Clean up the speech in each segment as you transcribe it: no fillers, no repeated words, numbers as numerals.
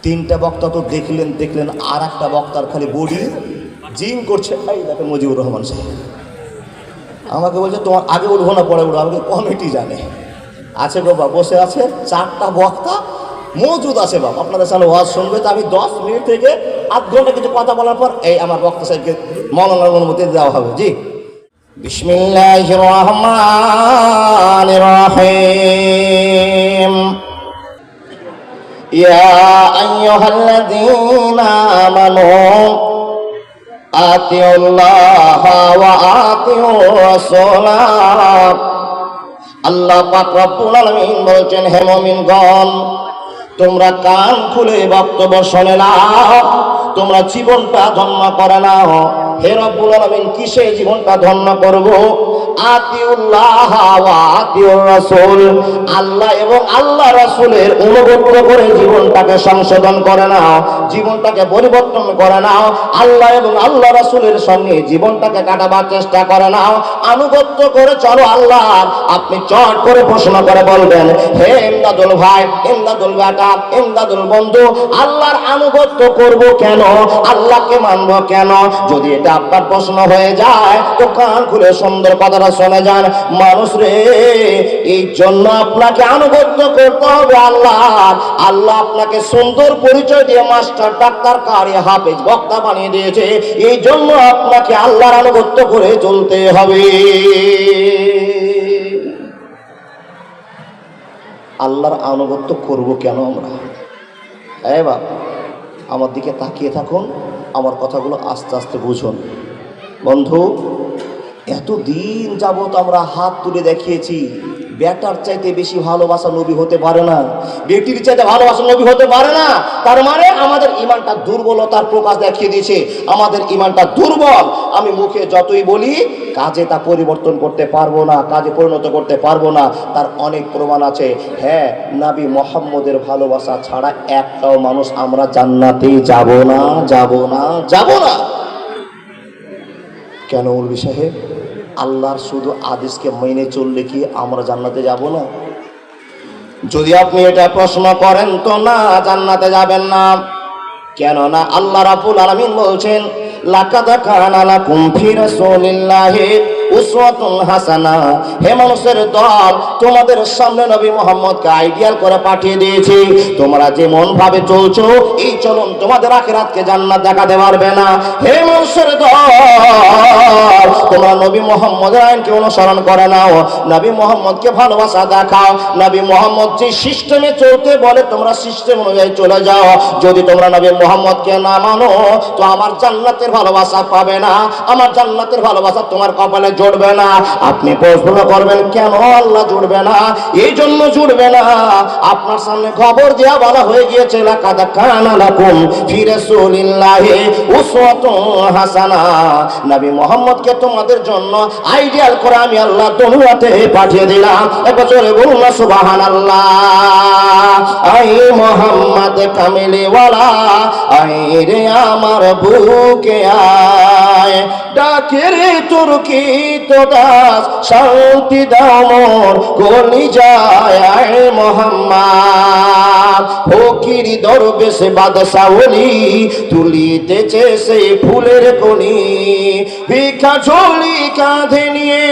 তিনটা বক্তা তো দেখলেন আর একটা বক্তার খালি বডি জিম করছে। এই দেখেন মুজিবুর রহমান সাহেব আমাকে বলছে তোমার আগে উঠবো না পরে উঠবো, আমাকে কমিটি জানে আছে গো বাবা, বসে আছে চারটা বক্তা মজুদ আছে বাবা, আপনাদের সামনে ওয়াজ শুনবে। তো আমি 10 মিনিট থেকে আধ ঘন্টা কিছু কথা বলার পর এই আমার বক্তা সাহেবকে মৌলানার অনুমতি দেওয়া হবে। জি, বিসমিল্লাহির রহমানির রহিম। ইয়া আইয়ুহাল্লাযীনা আমানু আতিউল্লাহ ওয়া আতিউর রাসূলাহ। আল্লাহ পাক রব্বুল আলামিন বলছেন, হে মুমিনগণ তোমরা কান খুলে বক্তব্য শুনে নাও, তোমরা জীবনটা ধন্য করে নাও। হে রব্বুল আলামিন কিসে জীবনটা ধন্য করব? আতিউল্লাহ ওয়া আতিউর রাসূল, আল্লাহ এবং আল্লাহ রাসূলের অনুগত্য করে জীবনটাকে সংশোধন করে নাও, জীবনটাকে পরিবর্তন করে নাও। আল্লাহ এবং আল্লাহ রাসূলের সঙ্গে জীবনটাকে কাটাবার চেষ্টা করে নাও, আনুগত্য করে চলো আল্লাহ। আপনি চট করে প্রশ্ন করে বলবেন, হে ইমদাদুল ভাই, ইমদাদুল বেটা, ইমদাদুল বন্ধু, আল্লাহর আনুগত্য করব কেন, আল্লাহকে মানব কেন? যদি এটা আপনার প্রশ্ন হয়ে যায় তো কান খুলে সুন্দর কথাটা শুনে যান। মানুষ রে, এই জন্য আপনাকে আনুগত্য করতে হবে আল্লাহ। আল্লাহ আপনাকে সুন্দর পরিচয় দিয়ে মাস্টার, ডাক্তার, কারি, হাফেজ, বক্তা বানিয়ে দিয়েছে। এই জন্য আপনাকে আল্লাহর আনুগত্য করে চলতে হবে। আল্লাহর আনুগত্য করব কেন আমরা? হ্যাঁ বাবা, আমার দিকে তাকিয়ে থাকুন, আমার কথাগুলো আস্তে আস্তে বুঝুন। বন্ধু, এতদিন যাবত আমরা হাত তুলে দেখিয়েছি, বেটার চাইতে বেশি ভালোবাসা নবী হতে পারে না, বেটির চাইতে ভালোবাসা নবী হতে পারে না। তার মানে আমাদের ইমানটা দুর্বলতার প্রকাশ দেখিয়ে দিয়েছে। আমাদের ইমানটা দুর্বল। আমি মুখে যতই বলি কাজে তা পরিবর্তন করতে পারবো না, কাজে পরিণত করতে পারবো না। তার অনেক প্রমাণ আছে। হ্যাঁ, নবী মুহাম্মদের ভালোবাসা ছাড়া একটাও মানুষ আমরা জান্নাতে যাব না, যাব না, যাব না। কেন মৌলভী সাহেব? আল্লাহর শুধু আদেশকে মেনে চললে কি আমরা জান্নাতে যাব না? যদি আপনি এটা প্রশ্ন করেন তো না, জান্নাতে যাবেন না। কেন না? আল্লাহ রাব্বুল আলামিন বলছেন, লাকাদ কানা লাকুম ফি রাসূলিল্লাহি উসওয়াতুন হাসানা। হে মানুষের দল, তোমাদের সামনে নবী মুহাম্মদকে আইডিয়াল করে পাঠিয়ে দিয়েছি। তোমরা যেমন ভাবে চলছো, এই চলন তোমাদের আখিরাতকে জান্নাত দেখাতে পারবে না। হে মানুষের দল, তোমরা নবী মুহাম্মদের আইনকে অনুসরণ করে নাও, নবী মুহাম্মদকে ভালোবাসা দেখাও। নবী মুহাম্মদ যে সিস্টেমে চলতে বলে তোমরা সিস্টেম অনুযায়ী চলে যাও। যদি তোমরা নবী মুহাম্মদকে না মানো তো আমার জান্নাতের ভালোবাসা পাবে না, আমার জান্নাতের ভালোবাসা তোমার কপালে জুড়বে না। আপনি প্রশ্ন করবেন কেন আল্লাহ জুড়বে না? এই জন্য জুড়বে না, আপনার সামনে খবর দেয়া বলা হয়ে গিয়েছে, লাকাদ কানা লাকুম ফি রাসূলিল্লাহি উসওয়াতুন হাসানা। নবী মুহাম্মদকে তোমাদের জন্য আইডিয়াল করে আমি আল্লাহ দুনিয়াতে পাঠিয়ে দিলাম। একবার জোরে বলুন না সুবহানাল্লাহ। আই মুহাম্মদ কামিলিওয়ালা, আই রে আমার বুকে আয়, ডাকে রে তোর কি তো দাস, শান্তি দাও মোর কলিজায়। আয় মুহাম্মদ, ফকির দরবেশ বাদশা ওলি, তুলিতেছে সেই ফুলের কলি, ভিক্ষা ঝুলি কাঁধে নিয়ে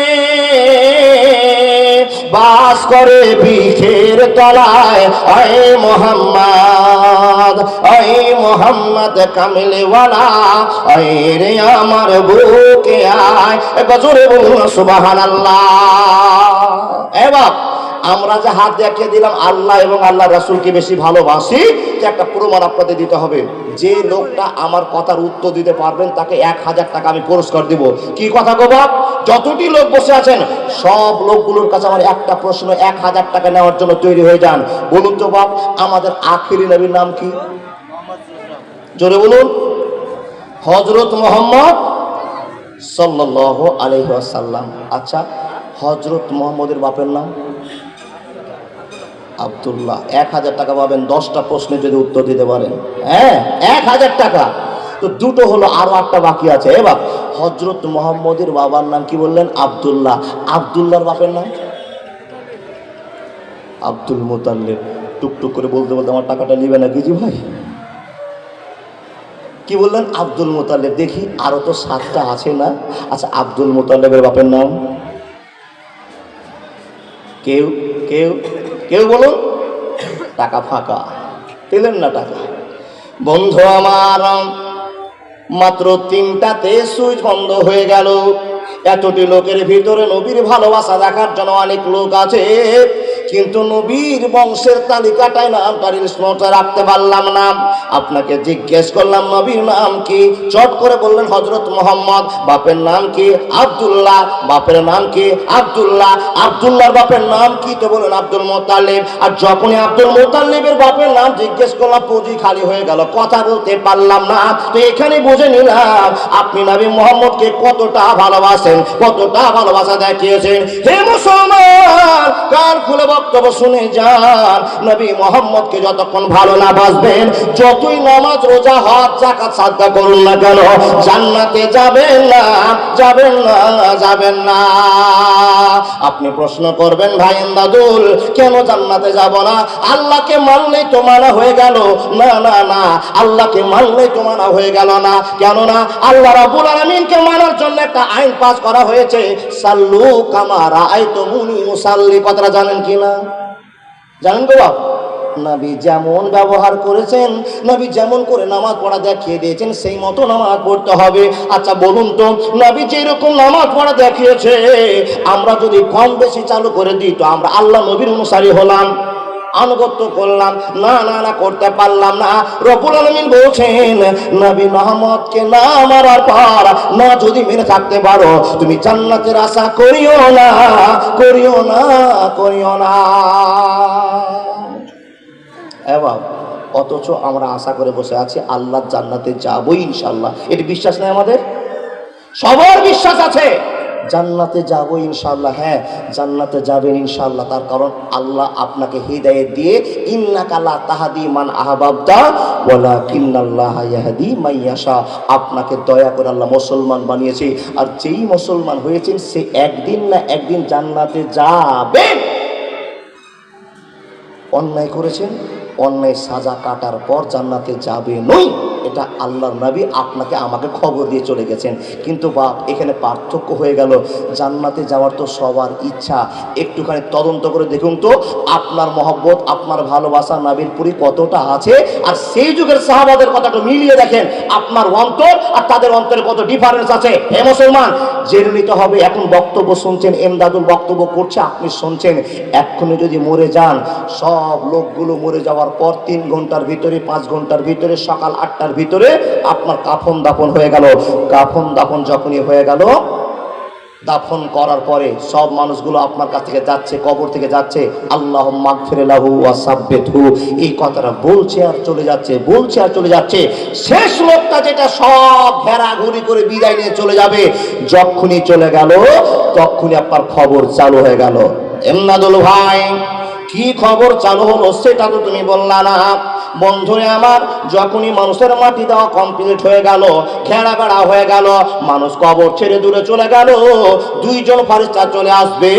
বাস করে ভিখের তলায়। আয় মুহাম্মদ, আয় মুহাম্মদ কামিলওয়ালা, আয় রে আমার বুকে আয়। এবার জোরে বলুন সুবহানাল্লাহ। এবার আমরা যে হাত দেখিয়ে দিলাম আল্লাহ এবং আল্লাহ রাসূলকে বেশি ভালোবাসি, যে একটা প্রমাণ আপনাদের দিতে হবে। যে লোকটা আমার কথার উত্তর দিতে পারবেন তাকে 1000 টাকা আমি পুরস্কার দিব। কি কথা গো বাপ? যতটি লোক বসে আছেন সব লোকগুলোর কাছে আমার একটা প্রশ্ন, 1000 টাকা নেওয়ার জন্য তৈরি হয়ে যান। বলুন তো বাপ, আমাদের আখিরি নবীর নাম কি? জোরে বলুন। হযরত মুহাম্মদ সাল্লাল্লাহু আলাইহি ওয়াসাল্লাম। আচ্ছা, হযরত মুহাম্মদের বাপের নাম আব্দুল্লাহ। 1000 টাকা পাবেন 10টা প্রশ্নে যদি উত্তর দিতে পারেন। হ্যাঁ, 1000 টাকা। তো দুটো হলো, আরো একটা বাকি আছে। এবার হযরত মুহাম্মদের বাবার নাম কি বললেন? আব্দুল্লাহ। আব্দুল্লাহর বাপের নাম আব্দুল মুতাল্লিব। টুকটুক করে বলতে বলতে আমার টাকাটা নিবে না কিছু ভাই? কি বললেন? আব্দুল মুতাল্লিব। দেখি আরো তো 7টা আছে না? আচ্ছা, আব্দুল মুতাল্লিবের বাপের নাম কেউ কেউ কেউ বলুন। টাকা ফাঁকা পেলেন না টাকা। বন্ধু আমার, মাত্র 3টাতে সুইচ বন্ধ হয়ে গেল। এতটি লোকের ভিতরে নবীর ভালোবাসা দেখার জন্য অনেক লোক আছে, কিন্তু নবীর বংশের তালিকাটায় নামটা লিস্টে রাখতে পারলাম না। আপনাকে জিজ্ঞেস করলাম নবীর নাম কি? চট করে বললেন হযরত মুহাম্মদ। বাপের নাম কি? আব্দুল্লাহ। বাপের নাম কি? আব্দুল্লাহ। আব্দুল্লাহর বাপের নাম কি? তো বলেন আব্দুল মুত্তালিব। আর যখনই আব্দুল মুত্তালিবের বাপের নাম জিজ্ঞেস করলাম, পুঁজি খালি হয়ে গেল, কথা বলতে পারলাম না। তো এখানে বুঝে নিলাম আপনি নবী মুহাম্মদকে কতটা ভালোবাসেন, কতটা ভালোবাসা দেখিয়েছেন। হে মুসলমান, কান খুলে বক্তব্য শুনে যান। নবী মুহাম্মদকে যতক্ষণ ভালো না বাসবেন, যতই নামাজ রোজা হজ যাকাত সাদকা করুন না কেন, জান্নাতে যাবেন না, যাবেন না, যাবেন না। আপনি প্রশ্ন করবেন, ভাই এমদাদুল, কেন জান্নাতে যাব না? আল্লাহকে মানলেই তো মানা হয়ে গেল। না না না, আল্লাহকে মানলেই তো মানা হয়ে গেল না। কেন না? আল্লাহ রাব্বুল আলামিনকে মানার জন্য একটা আইন পাস করা হয়েছে, সাল্লু কামা রাআইতুমুনি উসাল্লি। কথাটা জানেন কি না? জানেন গো বাপ? নবী যেমন ব্যবহার করেছেন, নবী যেমন করে নামাজ পড়া দেখিয়ে দিয়েছেন, সেই মতো নামাজ পড়তে হবে। আচ্ছা বলুন তো, নবী যেরকম নামাজ পড়া দেখিয়েছে আমরা যদি কম বেশি চালু করে দিই, তো আমরা আল্লাহ নবীর অনুসারী হলাম, আনুগত্য করলাম? না না না, করতে পারলাম না। রব্বুল আলামিন বলছেন, নবী মুহাম্মদকে না মারার পর না যদি মেনে থাকতে পারো, তুমি জান্নাতের আশা করিও না, করিও না, করিও না। এবার অথচ আমরা আশা করে বসে আছি আল্লাহ জান্নাতে যাবই ইনশাআল্লাহ। এটি বিশ্বাস নেই আমাদের? সবার বিশ্বাস আছে জান্নাতে যাবো ইনশাআল্লাহ। হ্যাঁ, জান্নাতে যাবেন ইনশাআল্লাহ। তার কারণ আল্লাহ আপনাকে হিদায়াত দিয়ে, ইন্নাকা লা তাহদি মান আহবাবতা ওয়ালাকিন্নাল্লাহা ইয়াহদি মান ইয়াশা, আপনাকে দয়া করে আল্লাহ মুসলমান বানিয়েছে। আর যেই মুসলমান হয়েছেন সে একদিন না একদিন জান্নাতে যাবেন। অন্যায় করেছেন, অন্যায় সাজা কাটার পর জান্নাতে যাবে নই, এটা আল্লাহর নবী আপনাকে আমাকে খবর দিয়ে চলে গেছেন। কিন্তু বাপ, এখানে পার্থক্য হয়ে গেল। জান্নাতে যাওয়ার তো সবার ইচ্ছা, একটুখানি তদন্ত করে দেখুন তো আপনার মহব্বত, আপনার ভালোবাসা নবীর প্রতি কতটা আছে। আর সেই যুগের সাহাবাদের কথাটা মিলিয়ে দেখেন, আপনার অন্তর আর তাদের অন্তরে কত ডিফারেন্স আছে। হে মুসলমান, জেনে নিতে হবে। এখন বক্তব্য শুনছেন, এমদাদুল বক্তব্য করছে, আপনি শুনছেন। এক্ষুনি যদি মরে যান, সব লোকগুলো মরে যাওয়ার পর 3 ঘন্টার ভিতরে, 5 ঘন্টার ভিতরে, সকাল 8টার ভিতরে আপনার কাফন দাফন হয়ে গেল। কাফন দাফন যখনই হয়ে গেল, দাফন করার পরে সব মানুষগুলো আপনার কাছ থেকে যাচ্ছে, কবর থেকে যাচ্ছে, আল্লাহুম্মা মাগফির লাহু ওয়া সাব্বিতহু, এই কথাটা বলছে আর চলে যাচ্ছে, বলছে আর চলে যাচ্ছে। শেষ লোকটা যেটা সব ঘেরাঘুরি করে বিদায় নিয়ে চলে যাবে, যখনই চলে গেল তখনই আপনার খবর চালু হয়ে গেল। এমদাদুল ভাই, কি খবর চালু হলো সেটা তো তুমি বললা না। বন্ধুরে আমার, যখনই মানুষের মাটি দেওয়া কমপ্লিট হয়ে গেল, ঘেরা বেড়া হয়ে গেল, মানুষ কবর ছেড়ে দূরে চলে গেল, 2 জন ফেরেশতা চলে আসবে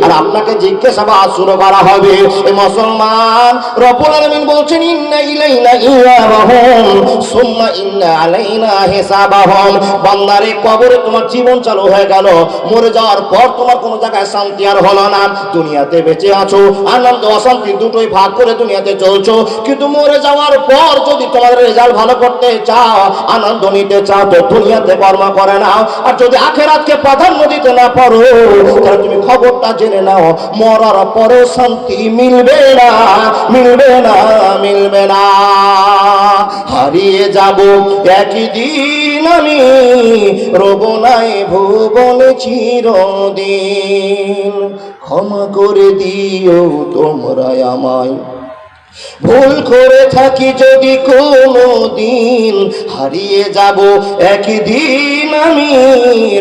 আর আপনাকে জিজ্ঞাসাবাদ শুরু করা হবে। এই মুসলমান, রব্বুল আলামিন বলছেন, ইন্না ইলাইনা ইয়াবাহুম সুম্মা ইন্না আলাইনা হিসাবাহুম। বান্দারে, কবরে তোমার জীবন চালু হয়ে গেল, মরে যাওয়ার পর তোমার কোনো জায়গায় শান্তি আর হলো না। দুনিয়াতে বেঁচে আছো, আনন্দ অশান্তি দুটোই ভাগ করে দুনিয়াতে চলছো, কিন্তু মরে যাওয়ার পর যদি তোমার রেজাল্ট ভালো করতে চাও, আনন্দ নিতে চাও, তো দুনিয়াতে কর্ম করে নাও। আর যদি আখিরাতকে প্রাধান্য দিতে না পারো, তাহলে তুমি খবরটা জেনে নাও, মরার পরে শান্তি মিলবে না, মিলবে না, মিলবে না। হারিয়ে যাব একদিন আমি, রব নাই ভুবনে চিরদিন। ক্ষমা করে দিও তোমরা আমায়, ভুল করে থাকি যদি কোনো দিন। হারিয়ে যাব একদিন আমি,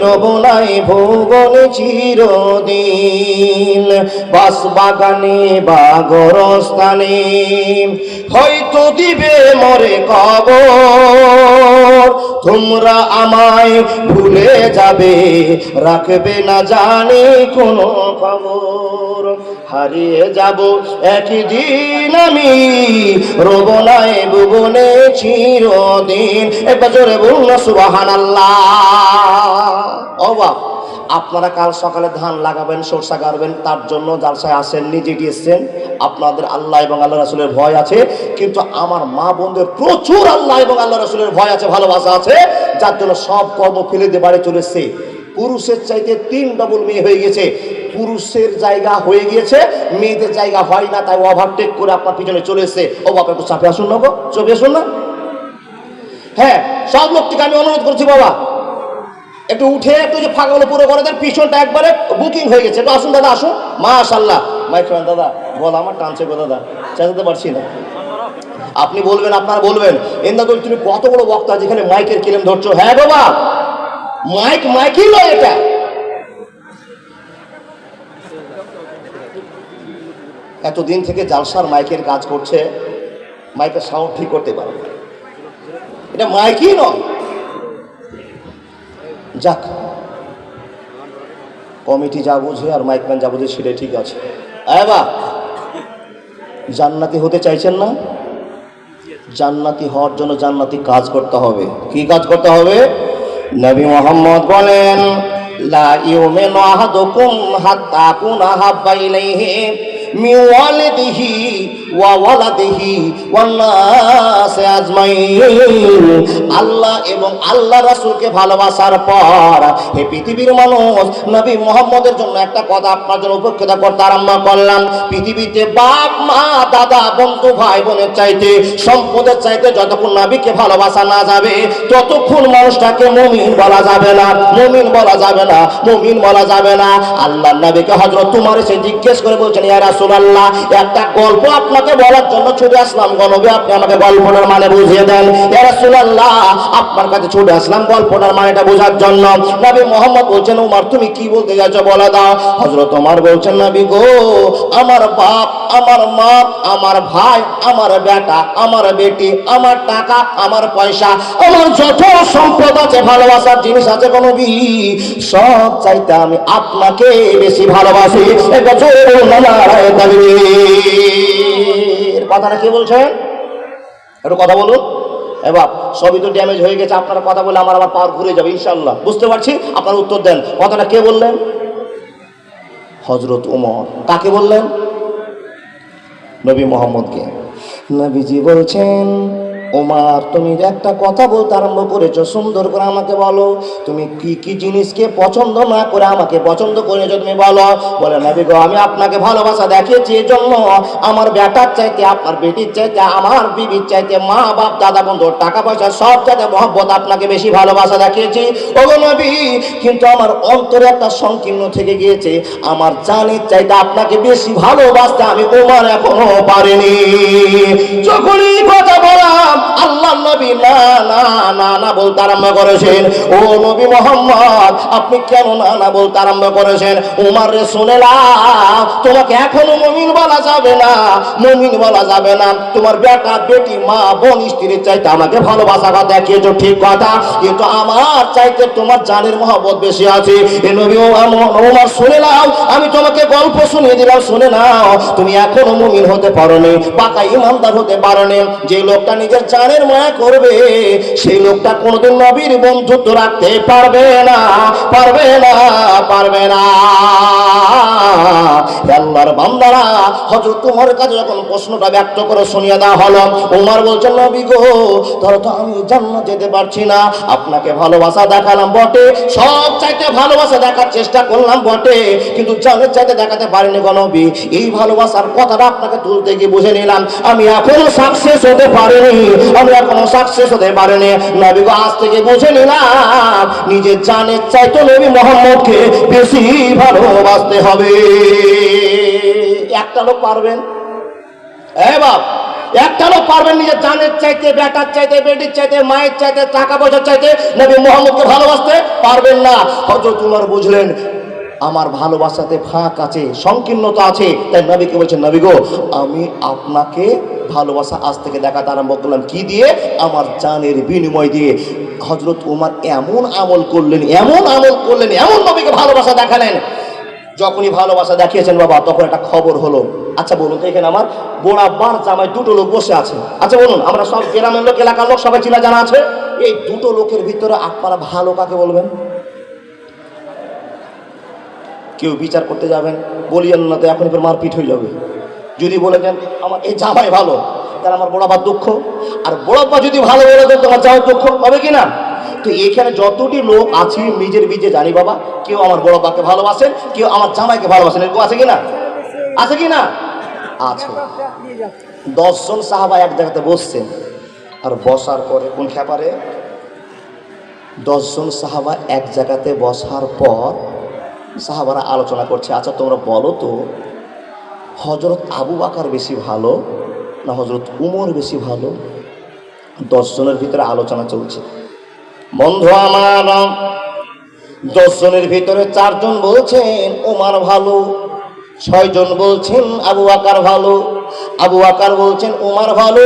রব নাই ভুবনে চিরদিন। বাস বাগানে বা গোরস্থানে হয়তো দিবে মরে কবর, তোমরা আমায় ভুলে যাবে, রাখবে না জানি কোনো খবর। হারিয়ে যাব একদিন আমি, রোবনায় ভুবনে চিরদিন। একবার জোরে বলুন না সুবহানাল্লাহ। ও বাপ, আপনারা কাল সকালে ধান লাগাবেন, সরষা গাড়বেন, তার জন্য জালসায় আসেন, নিজে এসেছেন। আপনাদের আল্লাহ এবং আল্লাহ রাসূলের ভয় আছে, কিন্তু আমার মা বোনদের প্রচুর আল্লাহ এবং আল্লাহ রাসূলের ভয় আছে, ভালোবাসা আছে, যার জন্য সব কর্ম ফেলে দিয়ে বাড়ি চলেছে। পুরুষের চাইতে 3 ডবল মেয়ে হয়ে গেছে। পুরুষের জায়গা হয়ে গিয়েছে, মেয়েদের জায়গা হয় না, তাই ওভারটেক করে আপনার পিছনে চলে এসে। ও বাবা, একটু চাপে আসুন না গো, চলে আসুন না। হ্যাঁ, সব লোক থেকে আমি অনুরোধ করছি, বাবা একটু উঠে একটু যে ফাঁকাগুলো পুরো করে দেন, পিছনটা একবারে বুকিং হয়ে গেছে। একটু আসুন দাদা, আসুন। মাশাআল্লাহ, মাইক্রোফোন দাদা, বল আমার টানছে গো দাদা, চাইতে পারছি না। আপনি বলবেন, আপনারা বলবেন, এন্দা তুমি কত বড় বক্তা, যেখানে মাইকের কিলেম ধরছো। হ্যাঁ বাবা, মাইকই নয় এটা। এতদিন থেকে জালসার মাইকের কাজ করছে, মাইকের সাউন্ড ঠিক করতে পারে, এটা মাইকই নয়। যাক, কমিটি যা বুঝে আর মাইকম্যান যা বুঝে সেটাই ঠিক আছে। বাবা, জান্নাতি হতে চাইছেন না? জান্নাতি হওয়ার জন্য জান্নাতি কাজ করতে হবে। কি কাজ করতে হবে? নবী মুহাম্মদ বলেন, লা ইউমিনু আহাদুকুম হাত্তা কুনা হাব্বা ইলাইহি মিন ওয়ালিদিহি ওয়া ওয়ালাদিহি ওয়ান নাসি আজমাইন। আল্লাহ এবং আল্লাহ রাসূলকে ভালোবাসার পর হে পৃথিবীর মানুষ, নবী মুহাম্মদের জন্য একটা কথা আপনার জন্য উপেক্ষা করতে আরম্ভ করলাম। পৃথিবীতে বাপ মা দাদা বন্ধু ভাই বোনের চাইতে, সম্পদের চাইতে যতক্ষণ নবীকে ভালোবাসা না যাবে, ততক্ষণ মানুষটাকে মুমিন বলা যাবে না, মুমিন বলা যাবে না, মুমিন বলা যাবে না। আল্লাহর নবীকে হযরত উমর এসে জিজ্ঞেস করে বলছেন, ইয়া রাসূলুল্লাহ, একটা গল্প আপনাকে বলার জন্য ছুটে আসলাম, গনবী আপনি আমাকে গল্পটার মানে বুঝিয়ে দেন। ইয়া রাসূলুল্লাহ, আপনার কাছে ছুটে আসলাম গল্পটার মানেটা বোঝার জন্য। নবী মুহাম্মদ বলছেন, উমর তুমি কি বলতে যাচ্ছো বলে দাও। হযরত উমর বলছেন, নবী গো, আমার বাপ, আমার মা, আমার ভাই, আমার বেটা, আমার বেটি, আমার টাকা, আমার পয়সা, আমার যত সম্পদ আছে, ভালোবাসার জিনিস আছে গো নবী, সব চাইতে আমি আপনাকে বেশি ভালোবাসি। একবার জোরে বলুন না নারায়ে তাকবীর। কথাটা কি বলছেন? একটু কথা বলুন। এবার সবই তো ড্যামেজ হয়ে গেছে, আপনারা কথা বলে আমার আবার পাওয়ার ঘুরে যাবে ইনশাআল্লাহ। বুঝতে পারছি, আপনারা উত্তর দেন। কথাটা কে বললেন? হযরত উমর। কাকে বললেন? নবী মুহাম্মদকে। নবীজি বলছেন, ওমর তুমি একটা কথা বলতে আরম্ভ করেছো, সুন্দর করে আমাকে বলো, তুমি কি কি জিনিসকে পছন্দ না করে আমাকে পছন্দ করেছো তুমি বলো। বলে, নবী গো, আমি আপনাকে ভালোবাসা দেখিয়েছি এই জন্য আমার বেটার চাইতে, আপনার বেটির চাইতে, আমার বিবির চাইতে, মা বাপ দাদা বন্ধু টাকা পয়সা সব চাইতে মহব্বত আপনাকে বেশি ভালোবাসা দেখিয়েছি ওগো নবী। কিন্তু আমার অন্তরে একটা সংকীর্ণ থেকে গিয়েছে, আমার জানের চাইতে আপনাকে বেশি ভালোবাসতে আমি ওমর এখনো পারিনি। যখনই কথা বললাম, আল্লাহ নবী না না না না বলতে আরম্ভ করেছেন। ও নবী মুহাম্মদ, আপনি কেন না না বলতে আরম্ভ করেছেন? উমর রে, শুনে নাও, তোমাকে এখনো মুমিন বলা যাবে না, মুমিন বলা যাবে না। তোমার বেটা বেটি মা বোন স্ত্রীর চাইতে আমাকে ভালোবাসা দেখিয়েছো, ঠিক কথা, কিন্তু আমার চাইতে তোমার জানের মহব্বত বেশি আছে। এ নবী উমর, শুনে নাও, আমি তোমাকে গল্প শুনিয়ে দিলাম, শুনে নাও, তুমি এখনো মুমিন হতে পারোনি, পাকা ইমানদার হতে পারোনি। যে লোকটা নিজের জানের মায়া করবে, সেই লোকটা কোনোদিন নবীর বন্ধুত্ব রাখতে পারবে না, পারবে না, পারবে না। আল্লাহর বান্দারা, হযরত উমরের কাছে যখন প্রশ্নটা ব্যক্ত করে শুনিয়ে দেওয়া হলো, উমর বলছেন, নবী গো, ধরো তো আমি জান্নাত যেতে পারছি না, আপনাকে ভালোবাসা দেখালাম বটে, সব চাইতে ভালোবাসা দেখার চেষ্টা করলাম বটে, কিন্তু জানের চাইতে দেখাতে পারিনি গো নবী। এই ভালোবাসার কথাটা আপনাকে তুলতে গিয়ে বুঝে নিলাম, আমি এখনো সাকসেস হতে পারিনি, আমি এখনো সাকসেস হতে পারিনি। নবী গো, আজ থেকে বুঝে নিলাম, নিজের জানের চাইতে নবী মুহাম্মদকে বেশি ভালোবাসতে হবে। একটা লোক পারবেন? বাপ, একটা লোক পারবেন নিজের জানের চাইতে, বেটার চাইতে, বেটির চাইতে, মায়ের চাইতে, টাকা পয়সার চাইতে নবী মুহাম্মদকে ভালোবাসতে? পারবেন না। হযরত উমর বুঝলেন, আমার ভালোবাসাতে ফাঁক আছে, সংকীর্ণতা আছে। তাই নবীকে বলছেন, নবী গো, আমি আপনাকে ভালোবাসা আজ থেকে দেখাতে আরম্ভ করলাম। কি দিয়ে? আমার জানের বিনিময় দিয়ে। হযরত ওমর এমন আমল করলেন, এমন আমল করলেন, এমন নবীকে ভালোবাসা দেখালেন। যখনই ভালোবাসা দেখিয়েছেন বাবা, তখন একটা খবর হলো। আচ্ছা বলুন তো, এখানে আমার বোড়াব্বার জামাই দুটো লোক বসে আছে। আচ্ছা বলুন, আমরা সব গ্রামের লোক, এলাকার লোক সবাই চিনা জানা আছে। এই দুটো লোকের ভিতরে আপনারা ভালো কাকে বলবেন? কেউ বিচার করতে যাবেন, বলিয়েন না তো এখন এবার মারপিট হয়ে যাবে। যদি বলে দেন আমার এই জামাই ভালো, তাহলে আমার বড়াবার দুঃখ। আর বড়াব্বা যদি ভালো বলে দেন, তোমার যাওয়ার দুঃখ হবে কি না? তো এখানে যতটি লোক আছে নিজের বীজে জানি বাবা, কেউ আমার বড়াব্বাকে ভালোবাসেন, কেউ আমার জামাইকে ভালোবাসেন। এরকম আছে কি না? আছে কি না? আছে। 10 জন সাহাবা এক জায়গাতে বসছেন, আর বসার পরে কোন খেপারে 10 জন সাহাবা এক জায়গাতে বসার পর সাহাবারা আলোচনা করছে, আচ্ছা তোমরা বলো তো, হযরত আবু বকর বেশি ভালো না হযরত উমর বেশি ভালো? 10 জনের ভিতরে আলোচনা চলছে। বন্ধু আমার, 10 জনের ভিতরে 4 জন বলছেন উমর ভালো, 6 জন বলছেন আবু বকর ভালো। আবু বকর বলছেন উমর ভালো,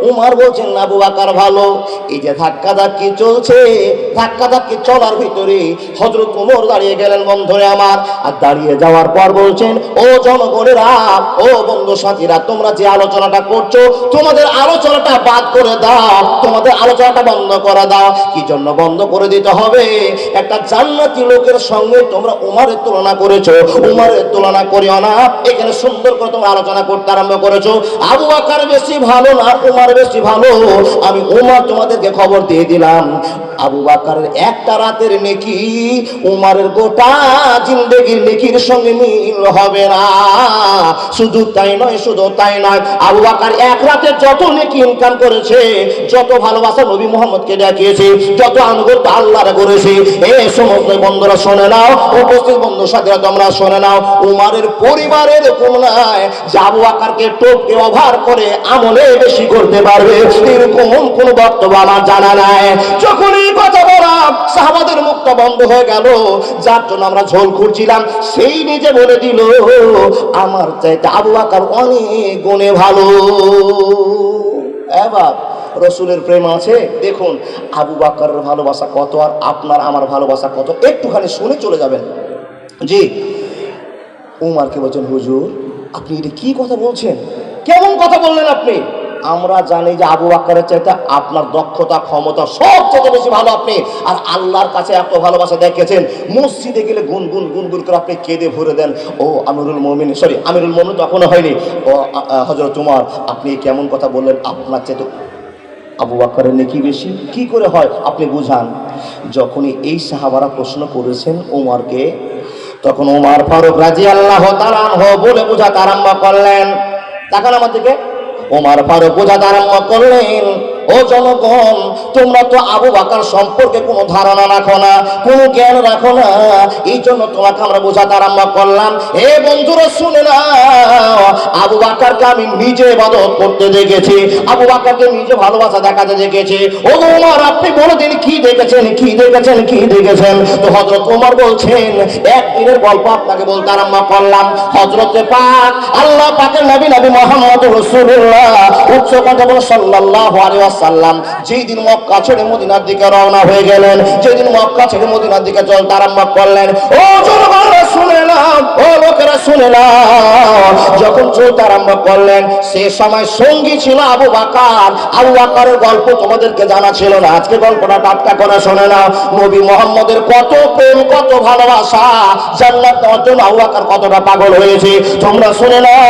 উমর বলছেন আবু বকর ভালো। এই যে ধাক্কাধাক্কি চলছে, ধাক্কাধাক্কি চলার ভিতরে হযরত ওমর দাঁড়িয়ে গেলেন বন্ধুরে আমার। আর দাঁড়িয়ে যাওয়ার পর বলছেন, ও জনগণেরা, ও বন্ধু সাথীরা, তোমরা যে আলোচনাটা করছো, তোমাদের আলোচনাটা বাদ করে দাও, তোমাদের আলোচনাটা বন্ধ করে দাও। কি জন্য বন্ধ করে দিতে হবে? একটা জান্নাতি লোকের সঙ্গে তোমরা উমরের তুলনা করেছো, উমরের তুলনা করিও না। এখানে সুন্দর করে তোমরা আলোচনা করতে আরম্ভ করেছো, আবু বকর বেশি ভালো না উমর বেশি ভালো। আমি উমর তোমাদেরকে খবর দিয়ে দিলাম, আবু বকরের একটা রাতের নেকি উমরের গোটা জিন্দেগির নেকির সঙ্গে মিল হবে না। শুধু তাই নয়, শুধু তাই নয়, আবু বকর এক রাতে যত নেকি ইনকাম করেছে, যত ভালোবাসা নবী মুহাম্মদকে দেখিয়েছে, যত আনুগত্য আল্লাহর করেছে, এই সমস্ত বন্ধুরা শুনে নাও, উপস্থিত বন্ধু সাথীরা তোমরা শুনে নাও, উমরের পরিবারের এরকম নয় যে আবু বকরকে টোপকে ওভার করে আমলে বেশি করতে পারবে, এরকম কোন বক্তব্য আমার জানা নাই। যখন এই কথা বলা সাহাবাদের মুখটা বন্ধ হয়ে গেল, যার জন্য আমরা ঝোল খুঁড়ছিলাম সেই নিজে বলে দিল, আমার চাইতে আবু বকর অনেক গুণে ভালো। এবার রসুলের প্রেম আছে, দেখুন আবু বকরের ভালোবাসা কত আর আপনার আমার ভালোবাসা কত, একটুখানি শুনে চলে যাবেন। জি, উমরকে বলছেন, হুজুর আপনি এটা কি কথা বলছেন, কেমন কথা বললেন আপনি? আমরা জানি যে আবু বকরের চাইতে আপনার দক্ষতা ক্ষমতা সবচেয়ে বেশি ভালো আপনি, আর আল্লাহর কাছে এত ভালোবাসা দেখিয়েছেন, মসজিদে গেলে গুনগুন গুনগুন করে আপনি কেঁদে ভরে দেন। ও আমিরুল মুমিনিন, সরি আমিরুল মুমিনিন তখনও হয়নি, ও হযরত উমর, আপনি কেমন কথা বললেন, আপনার চাইতে আবু বকরের নেকি বেশি কি করে হয় আপনি বুঝান। যখনই এই সাহাবারা প্রশ্ন করেছেন উমরকে, তখন উমর ফারুক রাদিয়াল্লাহু তাআলা আনহু বলে বোঝাতে আরম্ভ করলেন। তাকান আমার দিকে, উমর ফারুক বোঝাতে আরম্ভ করলেন, ও জনগণ, তোমরা তো আবু বকর সম্পর্কে কোনো ধারণা রাখো না, কোনো জ্ঞান রাখো না, এই জন্য তোমাকে আমরা বোঝাতে আরম্ভ করলাম। হে বন্ধুরা শুনে নাও, আবু বকরকে আমি নিজে ইবাদত করতে দেখেছি, আবু বকরকে নিজে ভালোবাসা দেখাতে দেখেছি। ও উমর, আপনি বলে দিন কি দেখেছেন, কি দেখেছেন, কি দেখেছেন? তো হযরত উমর বলছেন, একদিনের গল্প আপনাকে বলতে আরম্ভ করলাম। হযরতে পাক আল্লাহ পাকের নবী মুহাম্মদ রাসূলুল্লাহ উচ্চ কথা বলে সাল্লাল্লাহু আলাইহি ওয়াসাল্লাম যেই দিন মক্কা ছেড়ে মদিনার দিকে রওনা হয়ে গেলেন, যেই দিন মক্কা ছেড়ে মদিনার দিকে চলতে আরম্ভ করলেন, ও জনগণরা শুনে নাও, ও লোকেরা শুনে নাও, যখন চলতে আরম্ভ করলেন সে সময় সঙ্গী ছিল আবু বকর। আবু বকরের গল্প তোমাদেরকে জানা ছিল না, আজকে গল্পটা টাটকা করে শুনে নাও। নবী মুহাম্মদের কত প্রেম, কত ভালোবাসা, জান্নাত পাওয়ার জন্য আবু বকর কতটা পাগল হয়েছে তোমরা শুনে নাও।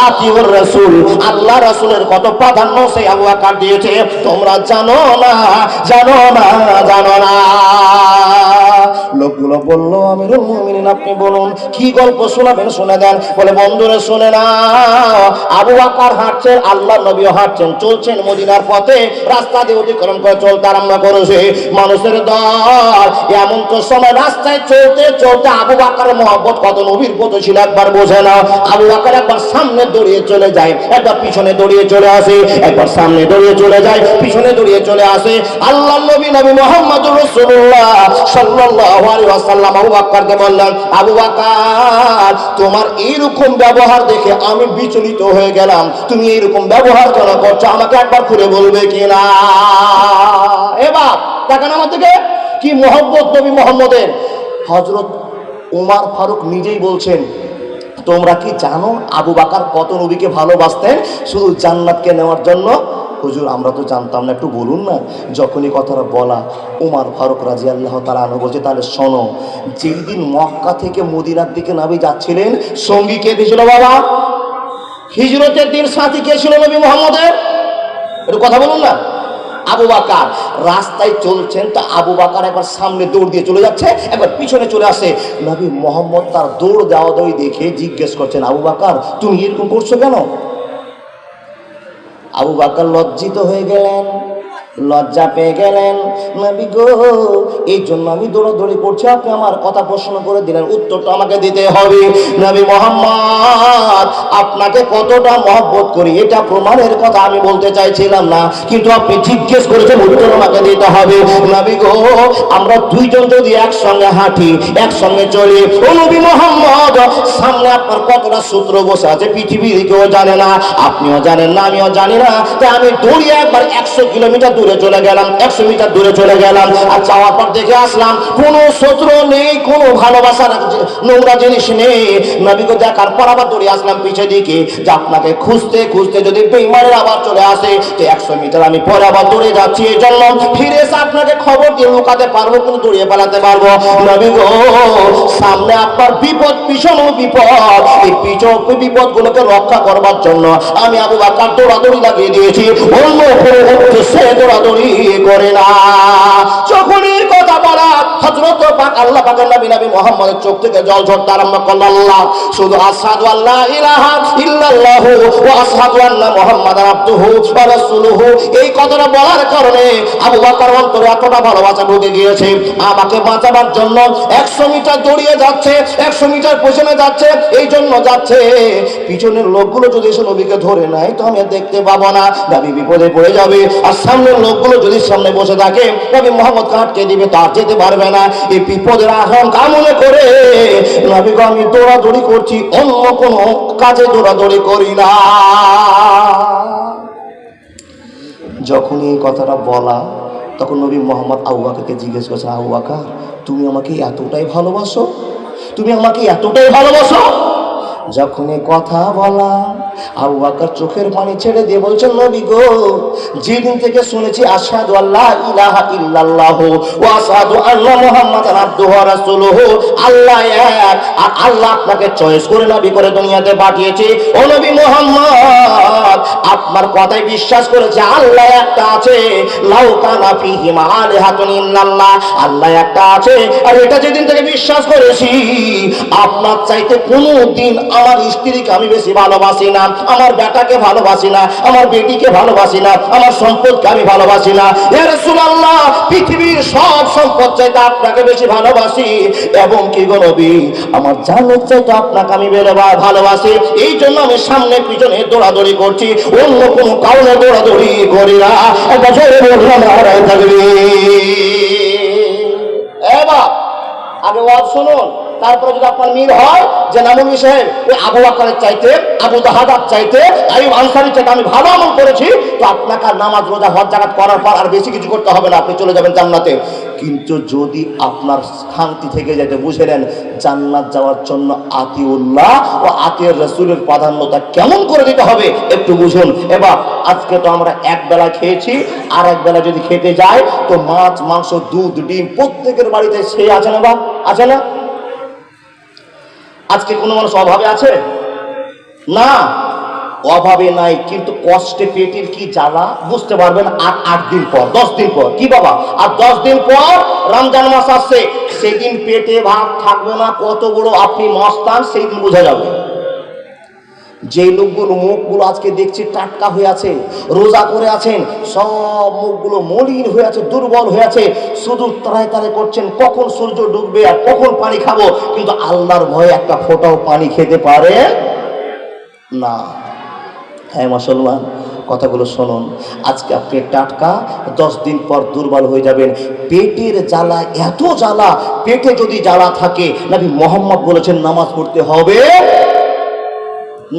আতিউর রাসূল, আল্লাহ রাসূলের কত প্রাধান্য সেই আবু বকর দিয়েছে তোমরা জানো না, জানো না, জানো না। লোকগুলো বললো, আমিরুল মুমিনিন আপনি বলুন কি গল্প শোনাবেন, শুনে দেন। বলে, বন্ধুরা শুনে না, আবু বকর হাঁটছেন, আল্লাহ নবীও হাঁটছেন, চলছেন মদিনার পথে, রাস্তা দিয়ে অতিক্রম করে চলতে আরম্ভ করেছে মানুষের দল। এমন তো সময় রাস্তায় চলতে চলতে আবু বকরের মহব্বত কত নবীর প্রতি ছিল একবার বোঝে না। আবু বকর একবার সামনে দৌড়িয়ে চলে যায়, একবার পিছনে দৌড়িয়ে চলে আসে, একবার সামনে দৌড়িয়ে চলে যায়, পিছনে দৌড়িয়ে চলে আসে। আল্লাহ নবী মুহাম্মদুর রাসূলুল্লাহ সাল্লাল্লাহু সাল্লাল্লাহু আলাইহি ওয়াসাল্লাম আবু বকরকে বললেন, আবু বকর তোমার এইরকম ব্যবহার দেখে আমি বিচলিত হয়ে গেলাম, তুমি এইরকম ব্যবহার কেন করছো, আমাকে একবার খুলে বলবে কিনা? এবার দেখেন আমার থেকে কি মহব্বত নবী মুহাম্মদের। হযরত ওমর ফারুক নিজেই বলছেন, তোমরা কি জানো আবু বকর কত নবীকে ভালোবাসতেন শুধু জান্নাতকে নেওয়ার জন্য? হুজুর আমরা তো জানতাম না, একটু বলুন না। যখনই কথাটা বলা, ওমর ফারুক রাদিয়াল্লাহু তাআলা আনহু বলছে, তাহলে শোনো, যেই দিন মক্কা থেকে মদিনার দিকে নবী যাচ্ছিলেন, সঙ্গী কে ছিল বাবা? হিজরতের দিন সাথী কে ছিল নবী মুহাম্মদের? একটু কথা বলুন না। আবু বকর রাস্তায় চলছেন, তা আবু বকর একবার সামনে দৌড় দিয়ে চলে যাচ্ছে, একবার পিছনে চলে আসে। নবী মুহাম্মদ তার দৌড় দেওয়া দৌড়ি দেখে জিজ্ঞেস করছেন, আবু বকর তুমি এরকম করছো কেন? আবু বকর লজ্জিত হয়ে গেলেন, লজ্জা পেয়ে গেলেন। নবী গো, এই জন্য আমি দৌড়াদৌড়ি করছি, আপনি আমার কথা প্রশ্ন করে দিলেন, উত্তরটা আমাকে দিতে হবে। নবী মুহাম্মদ আপনাকে কতটা মহব্বত করি এটা প্রমাণের কথা আমি বলতে চাইছিলাম না, কিন্তু আপনি জিজ্ঞেস করেছেন, উত্তর আমাকে দিতে হবে। নবী গো, আমরা দুইজন যদি একসঙ্গে হাঁটি, একসঙ্গে চলি, ও নবী মুহাম্মদ, সামনে আপনার কতটা সূত্র বসে আছে পৃথিবীর কেউ জানে না, আপনিও জানেন না, আমিও জানি না। তাই আমি দৌড়িয়ে একবার 100 কিলোমিটার দূরে চলে গেলাম, 100 মিটার দূরে চলে গেলাম, আর যাওয়ার পর দেখে আসলাম কোনো শত্রু নেই, কোনো ভালোবাসার নোংরা জিনিস নেই। নবীকে দেখার পর আবার দৌড়ে আসলাম পিছের দিকে, যে আপনাকে খুঁজতে খুঁজতে যদি বেঈমানের আবার চলে আসে, তো 100 মিটার আমি পরে আবার দৌড়ে যাচ্ছি, এই জন্য ফিরে এসে আপনাকে খবর দিয়ে লুকাতে পারবো, কিন্তু দৌড়িয়ে পালাতে পারবো। নবী গো, সামনে আপনার বিপদ, পিছনেও বিপদ, এই বিপদ গুলোকে রক্ষা করবার জন্য আমি আবু বকর দৌড়াদৌড়ি লাগিয়ে দিয়েছি, অন্য কোনো উদ্দেশ্যে দৌড়াদৌড়ি করে না। যখনই কথা বলা, হযরত পাক আল্লাহ পাকের নবী মুহাম্মদের চোখ থেকে জল ঝরতে আরম্ভ করলো। আল্লাহ শুধু আশহাদু আল্লা ইলাহা ইল্লাল্লাহু ওয়া আশহাদু আন্না মুহাম্মাদান আবদুহু ওয়া রাসূলুহু, এই কথাটা বলার কারণে আবু বকর অন্তরে এতটা ভালোবাসা ঢুকে গিয়েছে, আমাকে বাঁচাবার জন্য 100 মিটার দৌড়িয়ে যাচ্ছে, 100 মিটার পেছনে যাচ্ছে, এই জন্য যাচ্ছে পিছনের লোকগুলো যদি এসে নবীকে ধরে নেয় তো আমি দেখতে পাবো না, নবী বিপদে পড়ে যাবে। আর সামনের লোকগুলো যদি সামনে বসে থাকে, নবী মুহাম্মদ আটকে দিবে, তা যেতে পারবে না। এই বিপদের আশঙ্কা মনে করে নবীকে আমি দৌড়াদৌড়ি করছি, অন্য কোনো কাজে দৌড়াদৌড়ি করি না। যখন এই কথাটা বলা, তখন নবী মুহাম্মদ আবু বকরকে জিজ্ঞেস করছে, আবু বকর তুমি আমাকে এতটাই ভালোবাসো, তুমি আমাকে এতটাই ভালোবাসো? যখন এই কথা বলা, আবু বকর চোখের পানি ছেড়ে দিয়ে বলছেন, নবী গো, যেদিন থেকে শুনেছি আশহাদু আল্লা ইলাহা ইল্লাল্লাহু ওয়া আশহাদু আন্না মুহাম্মাদান আবদুহু ওয়া রাসূলুহু, আল্লাহ এক, আর আল্লাহ আপনাকে চয়েস করে নবী করে দুনিয়াতে পাঠিয়েছে। ও নবী মুহাম্মদ, আপনার কথায় বিশ্বাস করেছে আল্লাহ একটা আছে, লাউ কানা ফীহিমা আলিহাতুন ইল্লাল্লাহ, আল্লাহ একটা আছে। আর এটা যেদিন থেকে বিশ্বাস করেছি, আপনার চাইতে কোনো দিন আমার স্ত্রীকে আমি বেশি ভালোবাসি না, আমার বেটাকে ভালোবাসি না, আমার বেটিকে ভালোবাসি না, আমার সম্পদকে আমি ভালোবাসি না। ইয়া রাসূলুল্লাহ, পৃথিবীর সব সম্পদ চাইতে আপনাকে বেশি ভালোবাসি, এবং কি গো নবী, আমার জানের চাইতে আপনাকে আমি ভালোবাসি। এই জন্য আমি সামনে পিছনে দৌড়াদৌড়ি করছি, অন্য কোনো কারণে দৌড়াদৌড়ি করি না। একটা জোরে বললাম নারায়ে তাকবীর। এবার আগে ওয়াজ শুনুন, তারপরে যদি আপনার মিল হয় যে নামুনি সাহেব ওই আবু বকরের চাইতে, আবু দাহাদার চাইতে, আইয়ুব আনসারীর চাইতে আমি ভালো আমল করেছি, তো আপনাকে আর নামাজ রোজা হজ যাকাত করার পর আর বেশি কিছু করতে হবে না, আপনি চলে যাবেন জান্নাতে। কিন্তু যদি আপনার শান্তি থেকে যেতে, বুঝে নেন জান্নাত যাওয়ার জন্য আতিউল্লাহ ও আতিউর রাসূলের প্রাধান্যতা কেমন করে দিতে হবে একটু বুঝুন। এবার আজকে তো আমরা এক বেলা খেয়েছি, আর এক বেলা যদি খেতে যাই তো মাছ, মাংস, দুধ, ডিম প্রত্যেকের বাড়িতে সে আছে না? বা আছে না? আজকে কোনো মানুষ অভাবে আছে না? অভাবে নাই, কিন্তু কষ্টে পেটের কি জ্বালা বুঝতে পারবেন 8 দিন পর, 10 দিন পর। কি বাবা, আর 10 দিন পর রমজান মাস আসছে, সেদিন পেটে ভাত থাকবে না, কত বড় আপনি মস্তান সেই দিন বোঝা যাবে। যে লোকগুলো মুখগুলো আজকে দেখছি টাটকা হয়ে আছে, রোজা করে আছেন, সব মুখগুলো মলিন হয়ে আছে, দুর্বল হয়ে আছে, শুধু তারাই তারাই করছেন কখন সূর্য ডুববে আর কখন পানি খাবো, কিন্তু আল্লাহর ভয়ে একটা ফোঁটাও পানি খেতে পারে না। হ্যাঁ মুসলমান, কথাগুলো শুনুন। আজকে আপনি টাটকা, 10 দিন পর দুর্বল হয়ে যাবেন। পেটের জ্বালা এত জ্বালা, পেটে যদি জ্বালা থাকে নবী মোহাম্মদ বলেছেন নামাজ পড়তে হবে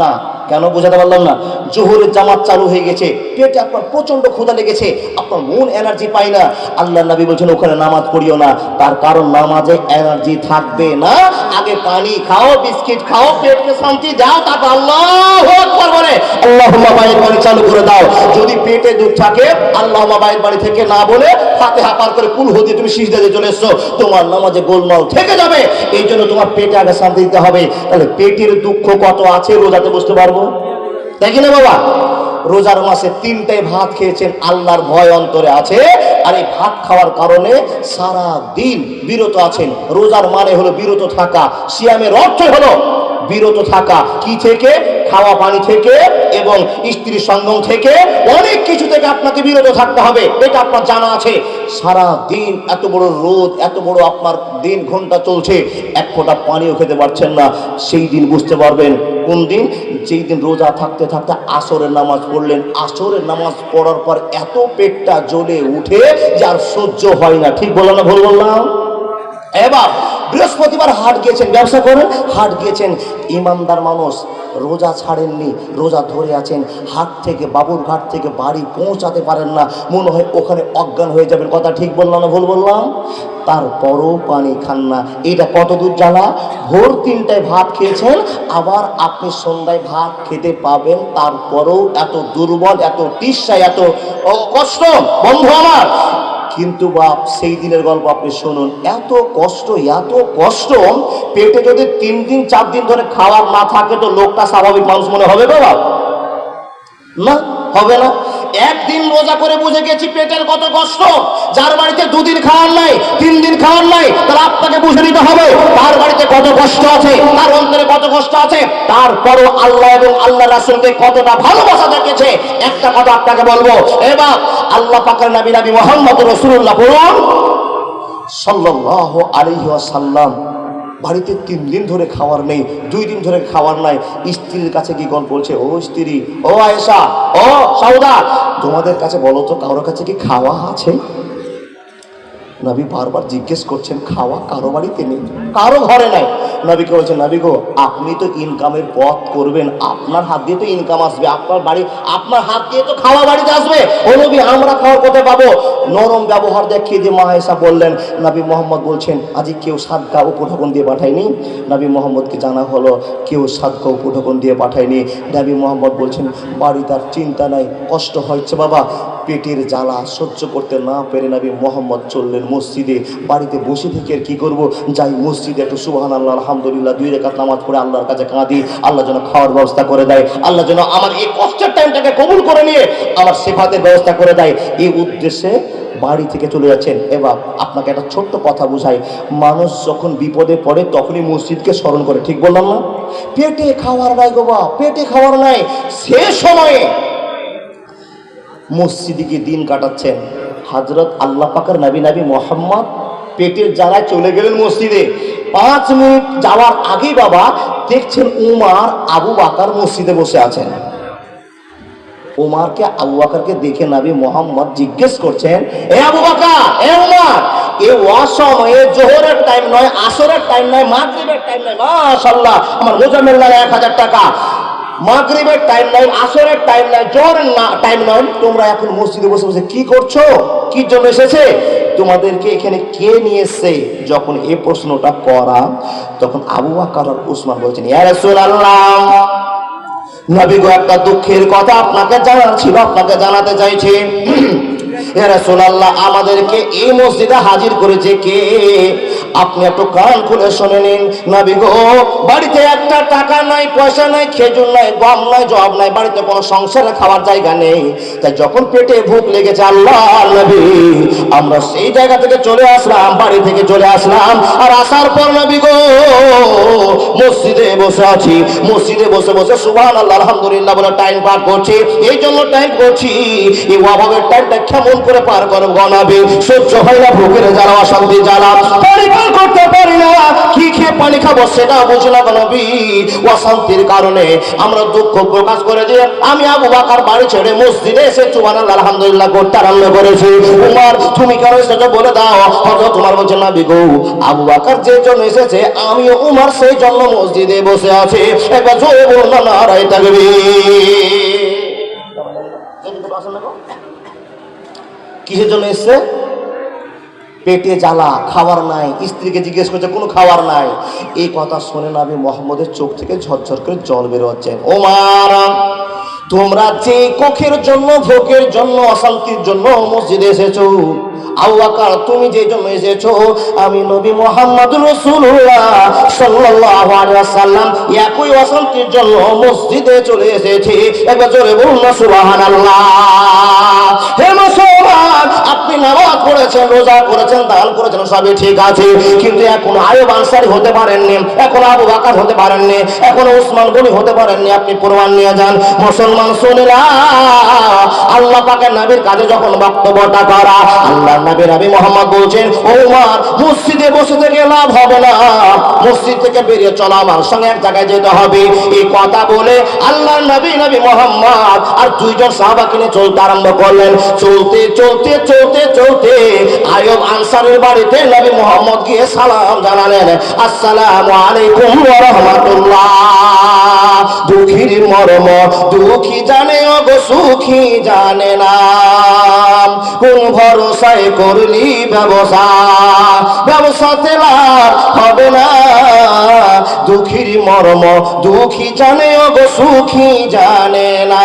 না। কেন বোঝাতে পারলাম না? জোহরের জামাত চালু হয়ে গেছে, পেটে আপনার প্রচন্ড ক্ষুধা লেগেছে, আপনার মন এনার্জি পায় না, আল্লাহ নবী বলছেন ওখানে নামাজ পড়িও না। তার কারণ নামাজে এনার্জি থাকবে না। আগে পানি খাও, বিস্কিট খাও, পেটকে শান্তি দাও, তারপর আল্লাহু আকবার বলে আল্লাহুম্মা বাইত বাড়ি চালু করে দাও। যদি পেটে দুঃখ থাকে আল্লাহুম্মা বাইত বাড়ি থেকে না বলে ফাতিহা পার করে কুল হদি তুমি সিজদাতে চলে এসছো, তোমার নামাজে গোলমাল থেকে যাবে। এই জন্য তোমার পেটে আগে শান্তি দিতে হবে। তাহলে পেটের দুঃখ কত আছে রোজাতে বুঝতে পারবো, দেখি না বাবা? রোজার মাসে 3টায় ভাত খেয়েছেন, আল্লাহর ভয় অন্তরে আছে, আর এই ভাত খাওয়ার কারণে সারা দিন বিরত আছেন। রোজার মানে হলো বিরত থাকা, সিয়ামের অর্থ হলো বিরত থাকা। কি থেকে? খাওয়া পানি থেকে এবং স্ত্রীর সঙ্গম থেকে, অনেক কিছু থেকে আপনাকে বিরত থাকতে হবে, এটা আপনার জানা আছে। সারা দিন এত বড় রোদ, এত বড় আপনার দিন ঘন্টা চলছে, এক ফোঁটা পানিও খেতে পারছেন না। সেই দিন বুঝতে পারবেন কোন দিন? যেই দিন রোজা থাকতে থাকতে আসরের নামাজ পড়লেন, আসরের নামাজ পড়ার পর এত পেটটা জ্বলে উঠে যে আর সহ্য হয় না। ঠিক বললাম না ভুল বললাম? এবার বৃহস্পতিবার হাট গিয়েছেন, ব্যবসা করেন, হাট গিয়েছেন, ইমানদার মানুষ, রোজা ছাড়েননি, রোজা ধরে আছেন, হাট থেকে বাবুরঘাট থেকে বাড়ি পৌঁছাতে পারেন না, মনে হয় ওখানে অজ্ঞান হয়ে যাবেন। কথা ঠিক বললাম না ভুল বললাম? তারপরও পানি খান না। এটা কত দূর জ্বালা! ভোর 3টায় ভাত খেয়েছেন, আবার আপনি সন্ধ্যায় ভাত খেতে পাবেন, তারপরেও এত দুর্বল, এত তৃষ্ণা, এত কষ্ট। বন্ধু আমার, কিন্তু বাপ সেই দিনের গল্প আপনি শুনুন, এত কষ্ট, এত কষ্ট। পেটে যদি 3 দিন 4 দিন ধরে খাওয়ার না থাকে তো লোকটা স্বাভাবিক মানুষ মনে হবে বাবা? না, হবে না। একদিন রোজা করে বুঝে গেছি পেটের কত কষ্ট। যার বাড়িতে 2 দিন খাওয়ার নাই, 3 দিন খাওয়ার নাই, তার আপনাকে বুঝে নিতে হবে তার বাড়িতে কত কষ্ট আছে, তার অন্তরে কত কষ্ট আছে। তারপরও আল্লাহ এবং আল্লাহ রাসূলকে কতটা ভালোবাসা দেখেছে। একটা কথা আপনাকে বলবো, এবার আল্লাহ পাকের নবী নবী মুহাম্মদ রাসূলুল্লাহ বলুন সাল্লাল্লাহু আলাইহি ওয়াসাল্লাম, বাড়িতে 3 দিন ধরে খাওয়ার নেই, 2 দিন ধরে খাওয়ার নাই। স্ত্রীর কাছে কি গল্প বলছে, ও স্ত্রী, ও আয়েশা, ও সাউদা, তোমাদের কাছে বলো তো কারোর কাছে কি খাওয়া আছে? নবী বারবার জিজ্ঞেস করছেন, খাওয়া কারো বাড়িতে নেই, কারো ঘরে নাই। নবীকে বলছেন, নবী গো, আপনি তো ইনকামের পথ করবেন, আপনার হাত দিয়ে তো ইনকাম আসবে, আপনার বাড়ি, আপনার হাত দিয়ে তো খাওয়া বাড়িতে আসবে। ও নবী, আমরা খাওয়ার কোথায় পাবো? নরম ব্যবহার দেখিয়ে দিয়ে মা আয়েশা বললেন, নবী মোহাম্মদ বলছেন, আজ কেউ সাদকা উপঢৌকন দিয়ে পাঠায়নি? নবী মোহাম্মদকে জানা হলো কেউ সাদকা উপঢৌকন দিয়ে পাঠায়নি। নবী মোহাম্মদ বলছেন, বাড়িতে আর চিন্তা নাই, কষ্ট হচ্ছে বাবা। পেটের জ্বালা সহ্য করতে না পেরে নবী মোহাম্মদ চললেন মসজিদে। বাড়িতে বসে থেকে আর কি করবো, যাই মসজিদে একটু সুবহানাল্লাহ আলহামদুলিল্লাহ 2 রাকাত নামাজ পড়ে আল্লাহর কাছে কাঁদি, আল্লাহ যেন খাওয়ার ব্যবস্থা করে দেয়, আল্লাহ যেন আমার এই কষ্টের টাইমটাকে কবুল করে নিয়ে আমার সেফাতের ব্যবস্থা করে দেয়। এই উদ্দেশ্যে বাড়ি থেকে চলে যাচ্ছেন। এবার আপনাকে একটা ছোট্ট কথা বুঝাই, মানুষ যখন বিপদে পড়ে তখনই মসজিদকে স্মরণ করে। ঠিক বললাম না? পেটে খাওয়ার নাই গো বা, পেটে খাওয়ার নাই, সে সময়ে মসজিদে গিয়ে দিন কাটাচ্ছেন। হযরত আল্লাহ পাকের নবী নবী মুহাম্মদ পেটের জ্বালায় চলে গেলেন মসজিদে। 5 মিনিট যাওয়ার আগেই বাবা দেখছেন উমার আবু বকর মসজিদে বসে আছেন। উমারকে, আবু বকরকে দেখে নবী মুহাম্মদ জিজ্ঞেস করছেন, এ আবু বকর, এ উমার, এ অসময়ে জোহরের টাইম নয়, আসরের টাইম নয়, মাগরিবের টাইম নয়, মাশাআল্লাহ আমার রোজা মিলল 1000 টাকা, মাগরিবের টাইম নাই, আসরের টাইম নাই, জোহরের টাইম নয়, তোমরা এখন মসজিদে বসে বসে কি করছো? কি জন্য এসেছে? তোমাদেরকে এখানে কে নিয়ে এসেছে? যখন এই প্রশ্নটা করা, তখন আবু বকর আর উসমান বলছেন, ইয়া রাসূলুল্লাহ, নবী গো, একটা দুঃখের কথা আপনাকে জানার ছিল, আপনাকে জানাতে চাইছি। ইয়া রাসূলুল্লাহ, আমাদেরকে এই মসজিদে হাজির করেছে কে? আপনি একটু কান খুলে শুনে নিন। নবী গো, বাড়িতে একটা টাকা নাই, পয়সা নাই, খেজুর নাই, গম নাই, জব নাই, বাড়িতে কোনো সংসারে খাওয়ার জায়গা নেই। তাই যখন পেটে ভুক লেগেছে, আল্লাহ নবী, আমরা সেই জায়গা থেকে চলে আসলাম, বাড়ি থেকে চলে আসলাম। আর আসার পর নবী গো, মসজিদে বসে আছি, মসজিদে বসে বসে সুবহানাল্লাহ আলহামদুলিল্লাহ বলে টাইম পার করছি। এই জন্য টাইম করছি, এই অভাবের টাইমটা কেমন করে পার করব নবী? সহ্য হয় না ভুকের জ্বালা, অশান্তি জ্বালা, পরিপাল করতে পারি না, কি খেয়ে পানি খাবো সেটাও বুঝি না নবী। অশান্তির কারণে আমরা দুঃখ প্রকাশ করে দিয়ে আমি আবু বকর বাড়ি ছেড়ে মসজিদে এসে সুবহানাল্লাহ আলহামদুলিল্লাহ করতে আরম্ভ করেছি। উমর তুমি কেন এসেছো বলে দাও। হযরত উমর বলছেন নবী গো, আবু বকর যে জন্য এসেছে আমিও উমর সেই জন্য মসজিদে বসে আছি। একবার জোরে বলুন না নারায়ে তাকবীর। কিসের জন্য এসছে? পেটে জ্বালা, খাবার নাই, স্ত্রীকে জিজ্ঞেস করছে কোনো খাবার নাই। এই কথা শুনে নবী মুহাম্মদের চোখ থেকে ঝরঝর করে জল বের হচ্ছে। ওমর তোমরা যে কোখের জন্য, ভোগের জন্য, অশান্তির জন্য মসজিদে এসেছো, আবু বকর তুমি যে জন্য এসেছো, আমি নবী মুহাম্মদ রাসূলুল্লাহ সাল্লাল্লাহু আলাইহি ওয়াসাল্লাম একই অশান্তির জন্য মসজিদে চলে এসেছি। একবার জোরে বলুন না সুবহানাল্লাহ। হে মুসলমান, আপনি নামাজ পড়েছেন, রোজা করেছেন, দান করেছেন, সবই ঠিক আছে, কিন্তু এখন আইয়ুব আনসারী হতে পারেননি, এখন আবু বকর হতে পারেননি, এখন ওসমান গনি হতে পারেননি। আপনি প্রমাণ নিয়ে যান। মুসলমান শুনেরা, আল্লাহ পাকের নবীর কাছে যখন বক্তব্যটা করা, আল্লাহ নবী মুহাম্মদ বলছেন ওমর মসজিদে বসে থেকে লাভ হবে না, মসজিদ থেকে বেরিয়ে চলো, আমার সঙ্গে এক জায়গায় যেতে হবে। এই কথা বলে আল্লাহ নবী মুহাম্মদ আর দুইজন সাহাবাকে নিয়ে চলতে আরম্ভ করলেন। চলতে চলতে চলতে চলতে আইয়ুব আনসারীর বাড়িতে নবী মুহাম্মদ গিয়ে সালাম জানালেন, আসসালামু আলাইকুম ওয়া রাহমাতুল্লাহ। দুঃখীর মর্ম দুঃখী জানে ও গো সুখী জানে না, কোন ভরসায় করলি ব্যবসা, ব্যবসাতে লাভ হবে না। দুঃখীর মর্ম দুঃখী জানে ও গো সুখী জানে না।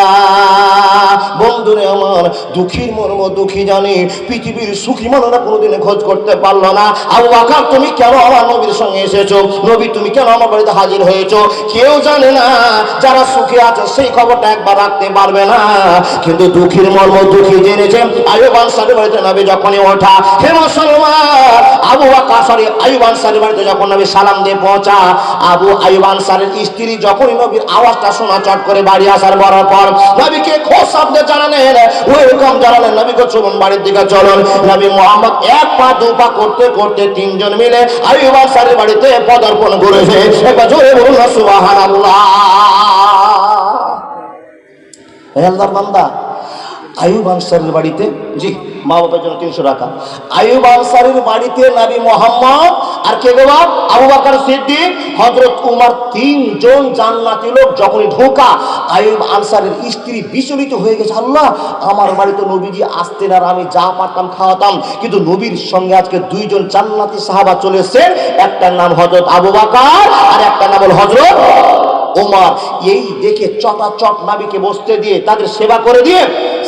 বন্ধুরে আমার, দুঃখীর মর্ম দুঃখী জানে, পৃথিবীর সুখী মানুষরা কোনোদিনে খোঁজ করতে পারলো না। আবু বকর তুমি কেন আমার নবীর সঙ্গে এসেছো, নবী তুমি কেন আমার বাড়িতে হাজির হয়েছো, কেউ জানে না। যারা সুখী আছে সেই খবরটা একবার রাখতে পারবে না, কিন্তু দুঃখীর মর্ম দুঃখী জেনেছে। আইয়ুব আনসারীর বাড়িতে নবী যখনই ওঠা, হে মুসলমান, আইয়ুব আনসারীর বাড়িতে যখন নবী সালাম দিয়ে পৌঁছা, আইয়ুব আনসারীর স্ত্রী যখনই নবীর আওয়াজটা শোনা, চট করে বাড়ি আসার বরাবর পর নবীকে খোশ শব্দে জানালেন, ওয়েলকাম জানালেন, নবীকে চলুন বাড়ির দিকে চলুন। নবী মুহাম্মদ এক পা দু পা করতে করতে তিনজন মিলে আইয়ুব আনসারীর বাড়িতে পদার্পণ করেছে। একবার জোরে বলুন না সুবহানাল্লাহ। হে আল্লাহর বান্দা, আইয়ুব আনসারীর বাড়িতে, জি মা বাবার জন্য 300 টাকা। আইয়ুব আনসারীর বাড়িতে নবী মুহাম্মদ আর কে গো বাপ, আবু বকর সিদ্দিক, হযরত উমর, তিনজন জান্নাতি লোক যখনই ঢোকা, আইয়ুব আনসারীর স্ত্রী বিচলিত হয়ে গেছে। আল্লাহ, আমার বাড়িতে নবীজি আসতেন আর আমি যা পারতাম খাওয়াতাম, কিন্তু নবীর সঙ্গে আজকে দুইজন জান্নাতি সাহাবা চলে এসেছেন, একটার নাম হযরত আবু বকর আর একটার নাম হল হযরত ওমর। এই দেখে চটাচট নবীকে বসতে দিয়ে তাদের সেবা করে দিয়ে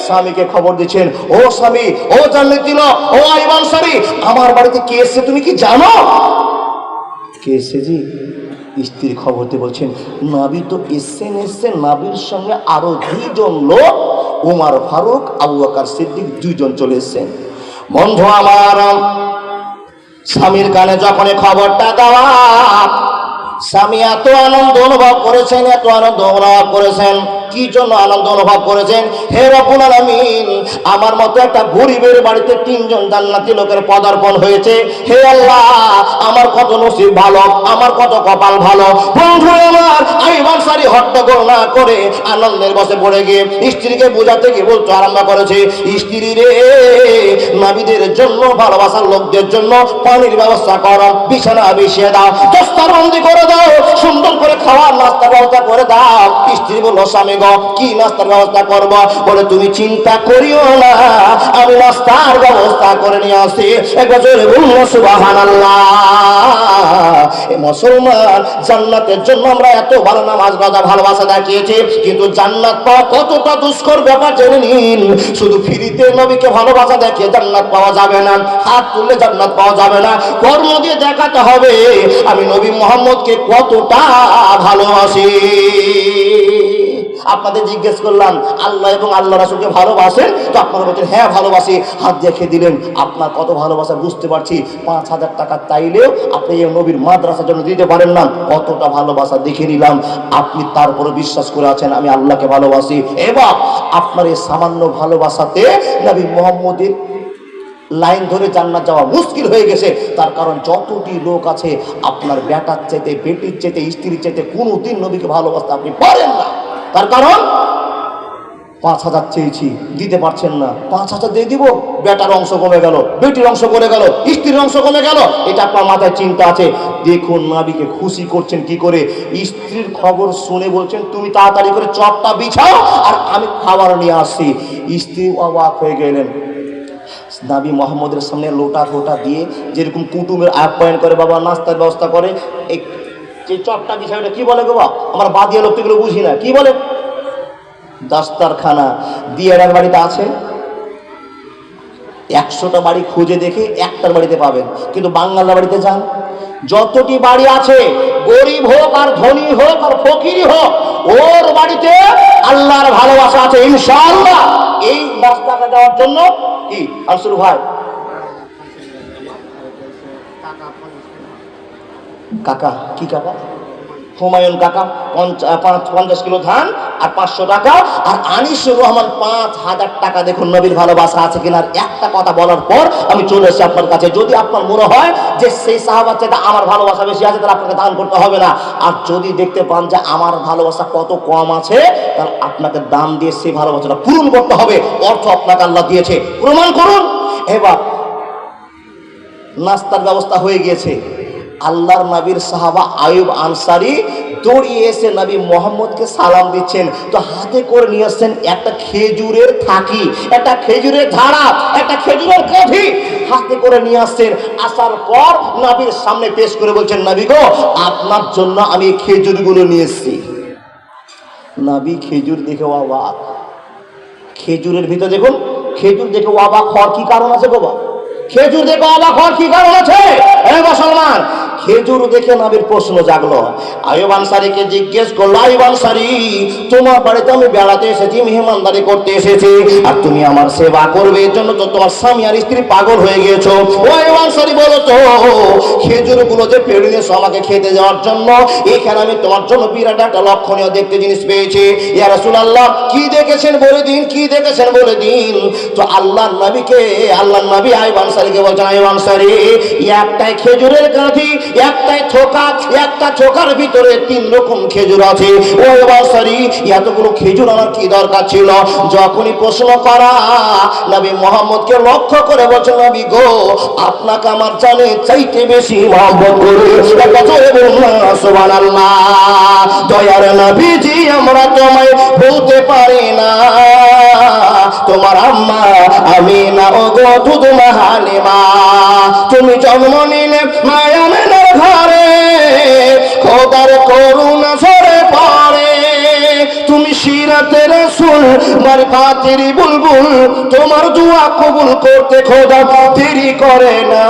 স্বামীকে খবর দিচ্ছেন, ও স্বামী, ও জান্নাতি লোক, ও আইয়ুব আনসারী, আমার বাড়িতে কে এসেছে তুমি কি জানো? কে এসেছে জি? স্ত্রীর খবর দিয়ে বলছেন, নবী তো এসেছেন, নবীর সঙ্গে আরো দুইজন লোক, ওমর ফারুক, আবু বকর সিদ্দিক, দুইজন চলে এসেছেন। বন্ধু আমার, স্বামীর কানে যখন খবরটা দেওয়া, স্বামী এত আনন্দ অনুভব করেছেন, এত আনন্দ অনুভব করেছেন। কি জন্য আনন্দ অনুভব করেছেন? হে রব্বুল আলামিন, আমার মতো একটা গরিবের বাড়িতে তিনজন জান্নাতি লোকের পদার্পণ হয়েছে। হে আল্লাহ, আমার কত নসিব ভালো, আমার কত কপাল ভালো। বন্ধু আমার, আইয়ুব আনসারী হট্টগোল না করে আনন্দের বসে পড়ে গিয়ে স্ত্রীকে বোঝাতে গিয়ে বলতে আরম্ভ করেছে, স্ত্রী রে, নবীদের জন্য, ভালোবাসার লোকদের জন্য পানির ব্যবস্থা করো, বিছানা বিছিয়ে দাও, দস্তারবন্দি করে দাও, সুন্দর করে খাওয়ার নাস্তার ব্যবস্থা করে দাও। স্ত্রী বলল, স্বামী গো, কি নাস্তার ব্যবস্থা করবো? বলে, তুমি চিন্তা করিও না, আমি নাস্তার ব্যবস্থা করে নিয়ে আসি। একবার জোরে বলুন সুবহানাল্লাহ। মুসলমান, জান্নাতের জন্য আমরা এত ভালো নামাজ রোজা ভালোবাসা দেখিয়েছি, কিন্তু জান্নাত পাওয়া কতটা দুষ্কর ব্যাপার জেনে নিন। শুধু ফ্রিতে নবীকে ভালোবাসা দেখিয়ে জান্নাত পাওয়া যাবে না, হাত তুললে জান্নাত পাওয়া যাবে না, কর্ম দিয়ে দেখাতে হবে আমি নবী মুহাম্মদকে কতটা ভালোবাসি। আপনাদের জিজ্ঞেস করলাম, আল্লাহ এবং আল্লাহ রাসূলকে ভালোবাসেন? তো আপনারা বলছেন হ্যাঁ ভালোবাসি, হাত দেখে দিলেন। আপনার কত ভালোবাসা বুঝতে পারছি। 5,000 টাকা চাইলেও আপনি এই নবীর মাদ্রাসার জন্য দিতে পারেন না, কতটা ভালোবাসা দেখে নিলাম। আপনি তারপরে বিশ্বাস করে আছেন আমি আল্লাহকে ভালোবাসি। এবার আপনার এই সামান্য ভালোবাসাতে নবী মুহাম্মদের লাইন ধরে জান্নাত যাওয়া মুশকিল হয়ে গেছে। তার কারণ যতটি লোক আছে আপনার বেটার চাইতে, বেটির চাইতে, স্ত্রীর চাইতে কোনোদিন নবীকে ভালোবাসতে আপনি পারেন না। তার কারণ 5,000 চেয়েছি, দিতে পারছেন না, 5,000 দিয়ে দিব, বেটার অংশ কমে গেল, বেটির অংশ কমে গেল, স্ত্রীর অংশ কমে গেল, এটা আপনার মাথায় চিন্তা আছে। দেখুন নবীকে খুশি করছেন কি করে, স্ত্রীর খবর শুনে বলছেন তুমি তাড়াতাড়ি করে চটটা বিছাও আর আমি খাবার নিয়ে আসছি। স্ত্রী অবাক হয়ে গেলেন। নবী মোহাম্মদের সামনে লোটা ফোটা দিয়ে যেরকম কুটুমের আপ্যায়ন করে, বাবা নাস্তার ব্যবস্থা করে, এই যে চটটা বিছাও এটা কি বলে গো বাবা, আমার বাদিয়া লোকগুলো বুঝি না কি বলে। দাস্তারখানা দিয়ার বাড়িতে আছে, 100টা বাড়ি খুঁজে দেখে একটার বাড়িতে পাবেন, কিন্তু বাঙালির বাড়িতে যান, যতটি বাড়ি আছে গরিব হোক আর ধনী হোক আর ফকিরি হোক, ওর বাড়িতে আল্লাহর ভালোবাসা আছে ইনশাআল্লাহ। এই রাস্তাটা দেওয়ার জন্য কি আনসুর ভাই কাকা, কি কাকা, হুমায়ুন কাকা 50 কিলো ধান আর 500 টাকা, আর আনিসুর রহমান 5,000 টাকা। দেখুন নবীর ভালোবাসা আছে কিনা। একটা কথা বলার পর আমি চলে এসেছি আপনার কাছে। যদি আপনার মনে হয় যে সেই সাহাবার চাইতে আমার ভালোবাসা বেশি আছে, তাহলে আপনাকে দান করতে হবে না। আর যদি দেখতে পান যে আমার ভালোবাসা কত কম আছে, তাহলে আপনাকে দান দিয়ে সেই ভালোবাসাটা পূরণ করতে হবে। অর্থ আপনাকে আল্লাহ দিয়েছে, প্রমাণ করুন। এবার নাস্তার ব্যবস্থা হয়ে গিয়েছে। আল্লাহর নবীর সাহাবা আয়ুব আনসারী দৌড়িয়ে এসে নবী মোহাম্মদকে সালাম দিচ্ছেন। তো হাতে করে নিয়ে আসছেন একটা খেজুরের থাকি, একটা খেজুরের ঝাড়া, একটা খেজুরের কাঠি হাতে করে নিয়ে আসছেন। আসার পর নবীর সামনে পেশ করে বলছেন, নবী গো আপনার জন্য আমি এই খেজুরগুলো নিয়ে এসেছি। নবী খেজুর দেখে অবাক। খেজুরের ভিতরে দেখুন, খেজুর দেখে অবাক হওয়ার কি কারণ আছে বাবা? খেজুর দেখে অবাক হওয়ার কি কারণ আছে? মুসলমান, খেজুর দেখে নবীর প্রশ্ন জাগলো। আয়ুব আনসারীকে জিজ্ঞেস করলো, আয়ুব আনসারী তোমার বাড়িতে আমি বেড়াতে এসেছি, মেহমানদারি করতে এসেছি, আর তুমি আমার সেবা করবে এর জন্য তো তোমার স্বামী আর স্ত্রী পাগল হয়ে গিয়েছো। ও আয়ুব আনসারী বলো তো, খেজুরগুলো যে পেড়ে নিয়েছো আমাকে খেতে যাওয়ার জন্য, এখানে আমি তোমার জন্য বিরাট একটা লক্ষণীয় দেখতে জিনিস পেয়েছি। ইয়া রাসূলুল্লাহ কি দেখেছেন বলে দিন, কি দেখেছেন বলে দিন। তো আল্লাহর নবী আয়ুব আনসারীকে বলছেন, আয়ুব আনসারী একটাই খেজুরের কাঠি, একটাই থোকা, একটা থোকার ভিতরে 3 রকম খেজুর আছে। ও আনসারী এতগুলো খেজুর আমার কি দরকার ছিল? যখনই প্রশ্ন করা নবী মুহাম্মদকে লক্ষ্য করে বলছেন, নবী গো আপনাকে আমার জানে চাইতে বেশি মহব্বত করি। একটা জোরে বলুন না সুবহানাল্লাহ। দয়ার নবীজি আমরা তোমায় বলতে পারি না, তোমার আম্মা আমিনা ও গো দুধ হালিমা, তুমি জন্ম নিলে মায়ামের ঘরে, খোদার করুণা ঝরে পড়ে, তুমি সিরাতের রাসূল মারফাতের বুলবুল, তোমার দোয়া কবুল করতে খোদা দেরি করে না।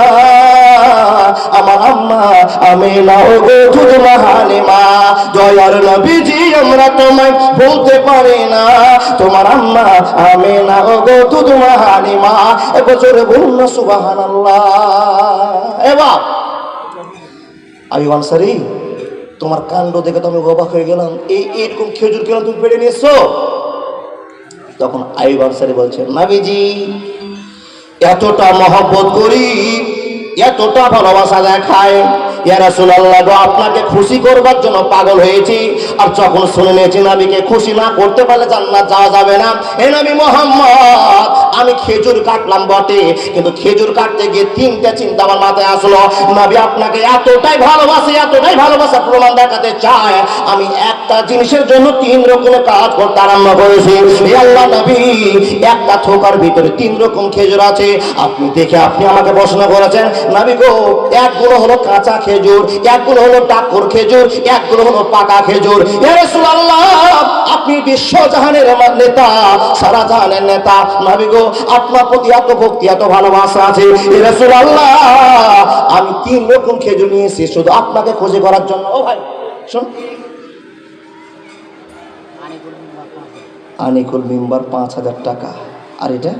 আমার আম্মা আমিনা ও গো দুধ হালিমা, দয়ার নবীজি আমরা তোমায় বলতে পারি না, তোমার আম্মা আমিনা ও গো দুধ হালিমা। এবছরে বলুন না সুবহানাল্লাহ। এবার আয়ুব আনসারী তোমার কাণ্ড দেখে তো আমি অবাক হয়ে গেলাম, এইরকম খেজুর কেন তুমি পেড়ে নিয়ে এসছো? তখন আয়ুব আনসারী বলছেন, নবীজি এতটা মহব্বত করি, এতটা ভালোবাসা দেখায়, ইয়া রাসূলুল্লাহ গো আপনাকে খুশি করবার জন্য পাগল হয়েছি। আর যখন শুনে নিয়েছি নবীকে খুশি না করতে পারলে জান্নাত যাওয়া যাবে না, হে নবী মুহাম্মদ আমি খেজুর কাটলাম বটে, কিন্তু খেজুর কাটতে গিয়ে 3টা চিন্তা আমার মাথায় আসলো। নবী আপনাকে এতটাই ভালোবাসে, এতটাই ভালোবাসা প্রমাণ দেখাতে চায়, আমি একটা জিনিসের জন্য 3 রকমের কাজ করতে আরম্ভ করেছি। হে আল্লাহ নবী একটা থোকার ভিতরে 3 রকম খেজুর আছে, আপনি দেখে আপনি আমাকে প্রশ্ন করেছেন, নবী গো একগুলো হলো কাঁচা খেজুর, একগুলো হলো টাকুর খেজুর, একগুলো হলো পাকা খেজুর। ইয়া রাসূলুল্লাহ আপনি বিশ্বজাহানের নেতা, সারা জাহানের নেতা, নবী গো আপনার প্রতি এত ভক্তি এত ভালোবাসা আছে, ইয়া রাসূলুল্লাহ আমি 3 রকম খেজুর নিয়েছি শুধু আপনাকে খুশি করার জন্য। ও ভাই শুন, আনিকুল মেম্বার 5,000 টাকা, আর এটা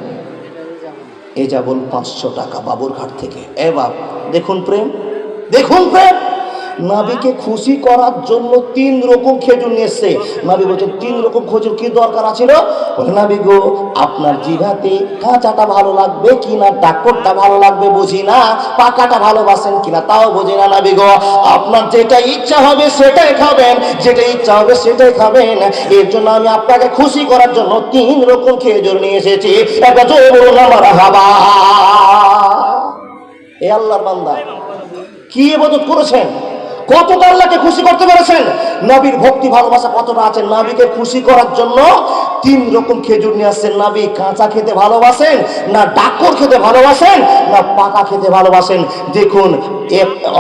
এই যা বল 500 টাকা বাবুরঘাট থেকে। এ বাপ দেখুন প্রেম, দেখুন প্রেম। নবীকে খুশি করার জন্য 3 রকম খেজুর নিয়ে এসছে। নবী বলছেন 3 রকম খেজুর কি দরকার ছিল? নবী গো, আপনার জিভাতে কাঁচাটা ভালো লাগবে কিনা, ডাকরটা ভালো লাগবে বুঝি না, পাকাটা ভালোবাসেন কিনা তাও বুঝি না। নবী গো, আপনার যেটা ইচ্ছা হবে সেটাই খাবেন, যেটা ইচ্ছা হবে সেটাই খাবেন। এর জন্য আমি আপনাকে খুশি করার জন্য 3 রকম খেজুর নিয়ে এসেছি। একবার জোরে বলুন না মারহাবা। এ আল্লাহর বান্দা, কি ইবাদত করেছেন, কতটা আল্লাহকে খুশি করতে পেরেছেন, নবীর ভক্তি ভালোবাসা কতটা আছে। নবীকে খুশি করার জন্য 3 রকম খেজুর নিয়ে আসছেন। নবী কাঁচা খেতে ভালোবাসেন না ডাকর খেতে ভালোবাসেন না পাকা খেতে ভালোবাসেন? দেখুন,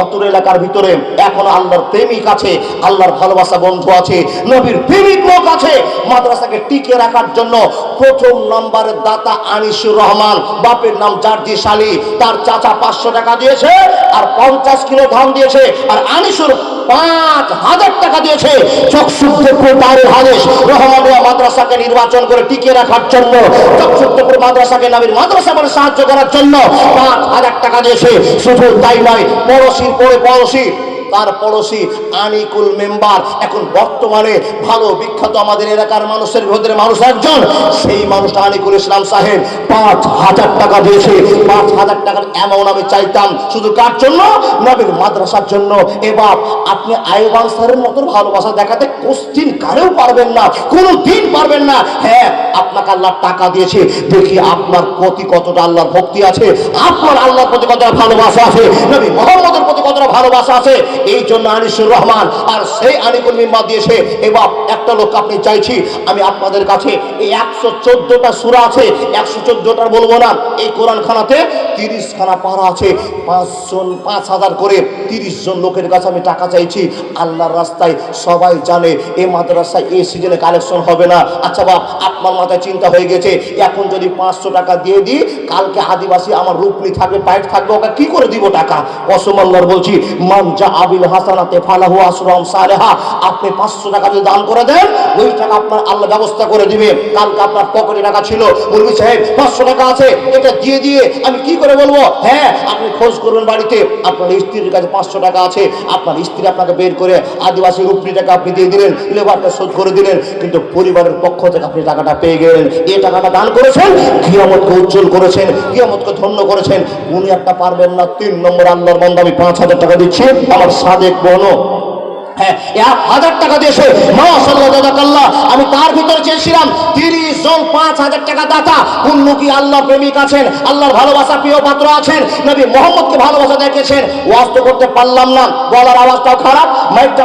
অতর এলাকার ভিতরে এখন আল্লাহর প্রেমিক আছে, আল্লাহর ভালোবাসা বন্ধু আছে, নবীর প্রেমিক লোক আছে। মাদ্রাসাকে টিকে রাখার জন্য 1ম নম্বরের দাতা আনিসুর রহমান, বাপের নাম জার্জিস আলী, তার চাচা 500 টাকা দিয়েছে আর 50 কিলো ধান দিয়েছে, আর আনিসুর 5000 টাকা দিয়েছে। চকসুদ্দপুর দারুল হাদিস রহমানিয়া মাদ্রাসাকে নির্বাচন করে টিকে রাখার জন্য, চকসুদ্দপুর মাদ্রাসাকে নবীর মাদ্রাসা বলে সাহায্য করার জন্য 5000 টাকা দিয়েছে। শুধু তাই নয়, পড়োশির পরে পড়োশি, তার পড়োশি আনিকুল মেম্বার, এখন বর্তমানে ভালো বিখ্যাত আমাদের এলাকার মানুষের ভিতরে মানুষ একজন, সেই মানুষটা আনিকুল ইসলাম সাহেব 5000 টাকা দিয়েছে। 5000 টাকার অ্যামাউন্ট আমি চাইতাম শুধু কার জন্য? নবীর মাদ্রাসার জন্য। এবার আপনি আইয়ুব আনসারীর মতো ভালোবাসা দেখাতে কোশ্চিন কারেও পারবেন না, কোনো দিন পারবেন না। হ্যাঁ, আপনাকে আল্লাহ টাকা দিয়েছে, দেখি আপনার প্রতি কতটা আল্লাহর ভক্তি আছে, আপনার আল্লাহর প্রতি কতটা ভালোবাসা আছে, নবী মুহাম্মদের প্রতি কতটা ভালোবাসা আছে। এই জন্য আনিসুর রহমান আর সেই আনিকুল মেম্বার দিয়েছে। এবার একটা লোক আপনি চাইছি আমি আপনাদের কাছে, এই 114টা সূরা আছে, 114টার বলবো না, এই কোরআন খানাতে 30 খানা পারা আছে, 5000 করে 30 জন লোকের কাছে আমি টাকা চাইছি আল্লাহর রাস্তায়। সবাই জানে এই মাদ্রাসায় এই সিজনে কালেকশন হবে না। আচ্ছা বাপ, আপনার মাথায় চিন্তা হয়ে গেছে, এখন যদি 500 টাকা দিয়ে দিই, কালকে আদিবাসী আমার রূপনি থাকবে, পাইট থাকবে, ওকে কি করে দিব টাকা? কসম আল্লাহর বলছি, মান যা আবিল হাসানাতে ফালাহু আসরাম সালেহা, আপনি 500 টাকা যদি দান করে দেন, ওই টাকা আপনার আল্লাহ ব্যবস্থা করে দিবে। কালকে আপনার পকেটে টাকা ছিল, মুরবি সাহেব 500 টাকা আছে, এটা দিয়ে দিয়ে আমি কি করে বলবো? হ্যাঁ, আপনি খোঁজ করবেন বাড়িতে, আপনার স্ত্রীর কাছে 500 টাকা আছে, আপনার স্ত্রী আপনাকে বের করে আদিবাসী রূপনি টাকা আপনি দিয়ে দিলেন, লেবারটা শোধ করে দিলেন, কিন্তু পরিবারের পক্ষ থেকে আপনি টাকাটা পেয়ে গেলেন। এই টাকাটা দান করেছেন, কিয়ামতকে উজ্জ্বল করেছেন, কিয়ামতকে ধন্য করেছেন। উনি একটা পারবেন না। 3 নম্বর আল্লাহর বান্দা, আমি 5000 টাকা দিচ্ছি, আমার সাদেক বোন, হ্যাঁ 1000 টাকা দিয়েছে, মাশাআল্লাহ জাযাকাল্লাহ। আমি তার ভিতরে চেয়েছিলাম 30 জন 5000 টাকা দাতা, কোন লোকই আল্লাহর প্রেমিক আছেন, আল্লাহর ভালোবাসা প্রিয় পাত্র আছেন, নবী মুহাম্মদকে ভালোবাসা দেখেছেন। ওয়াজ তো করতে পারলাম না, গলার আওয়াজটাও খারাপ, মাইকটা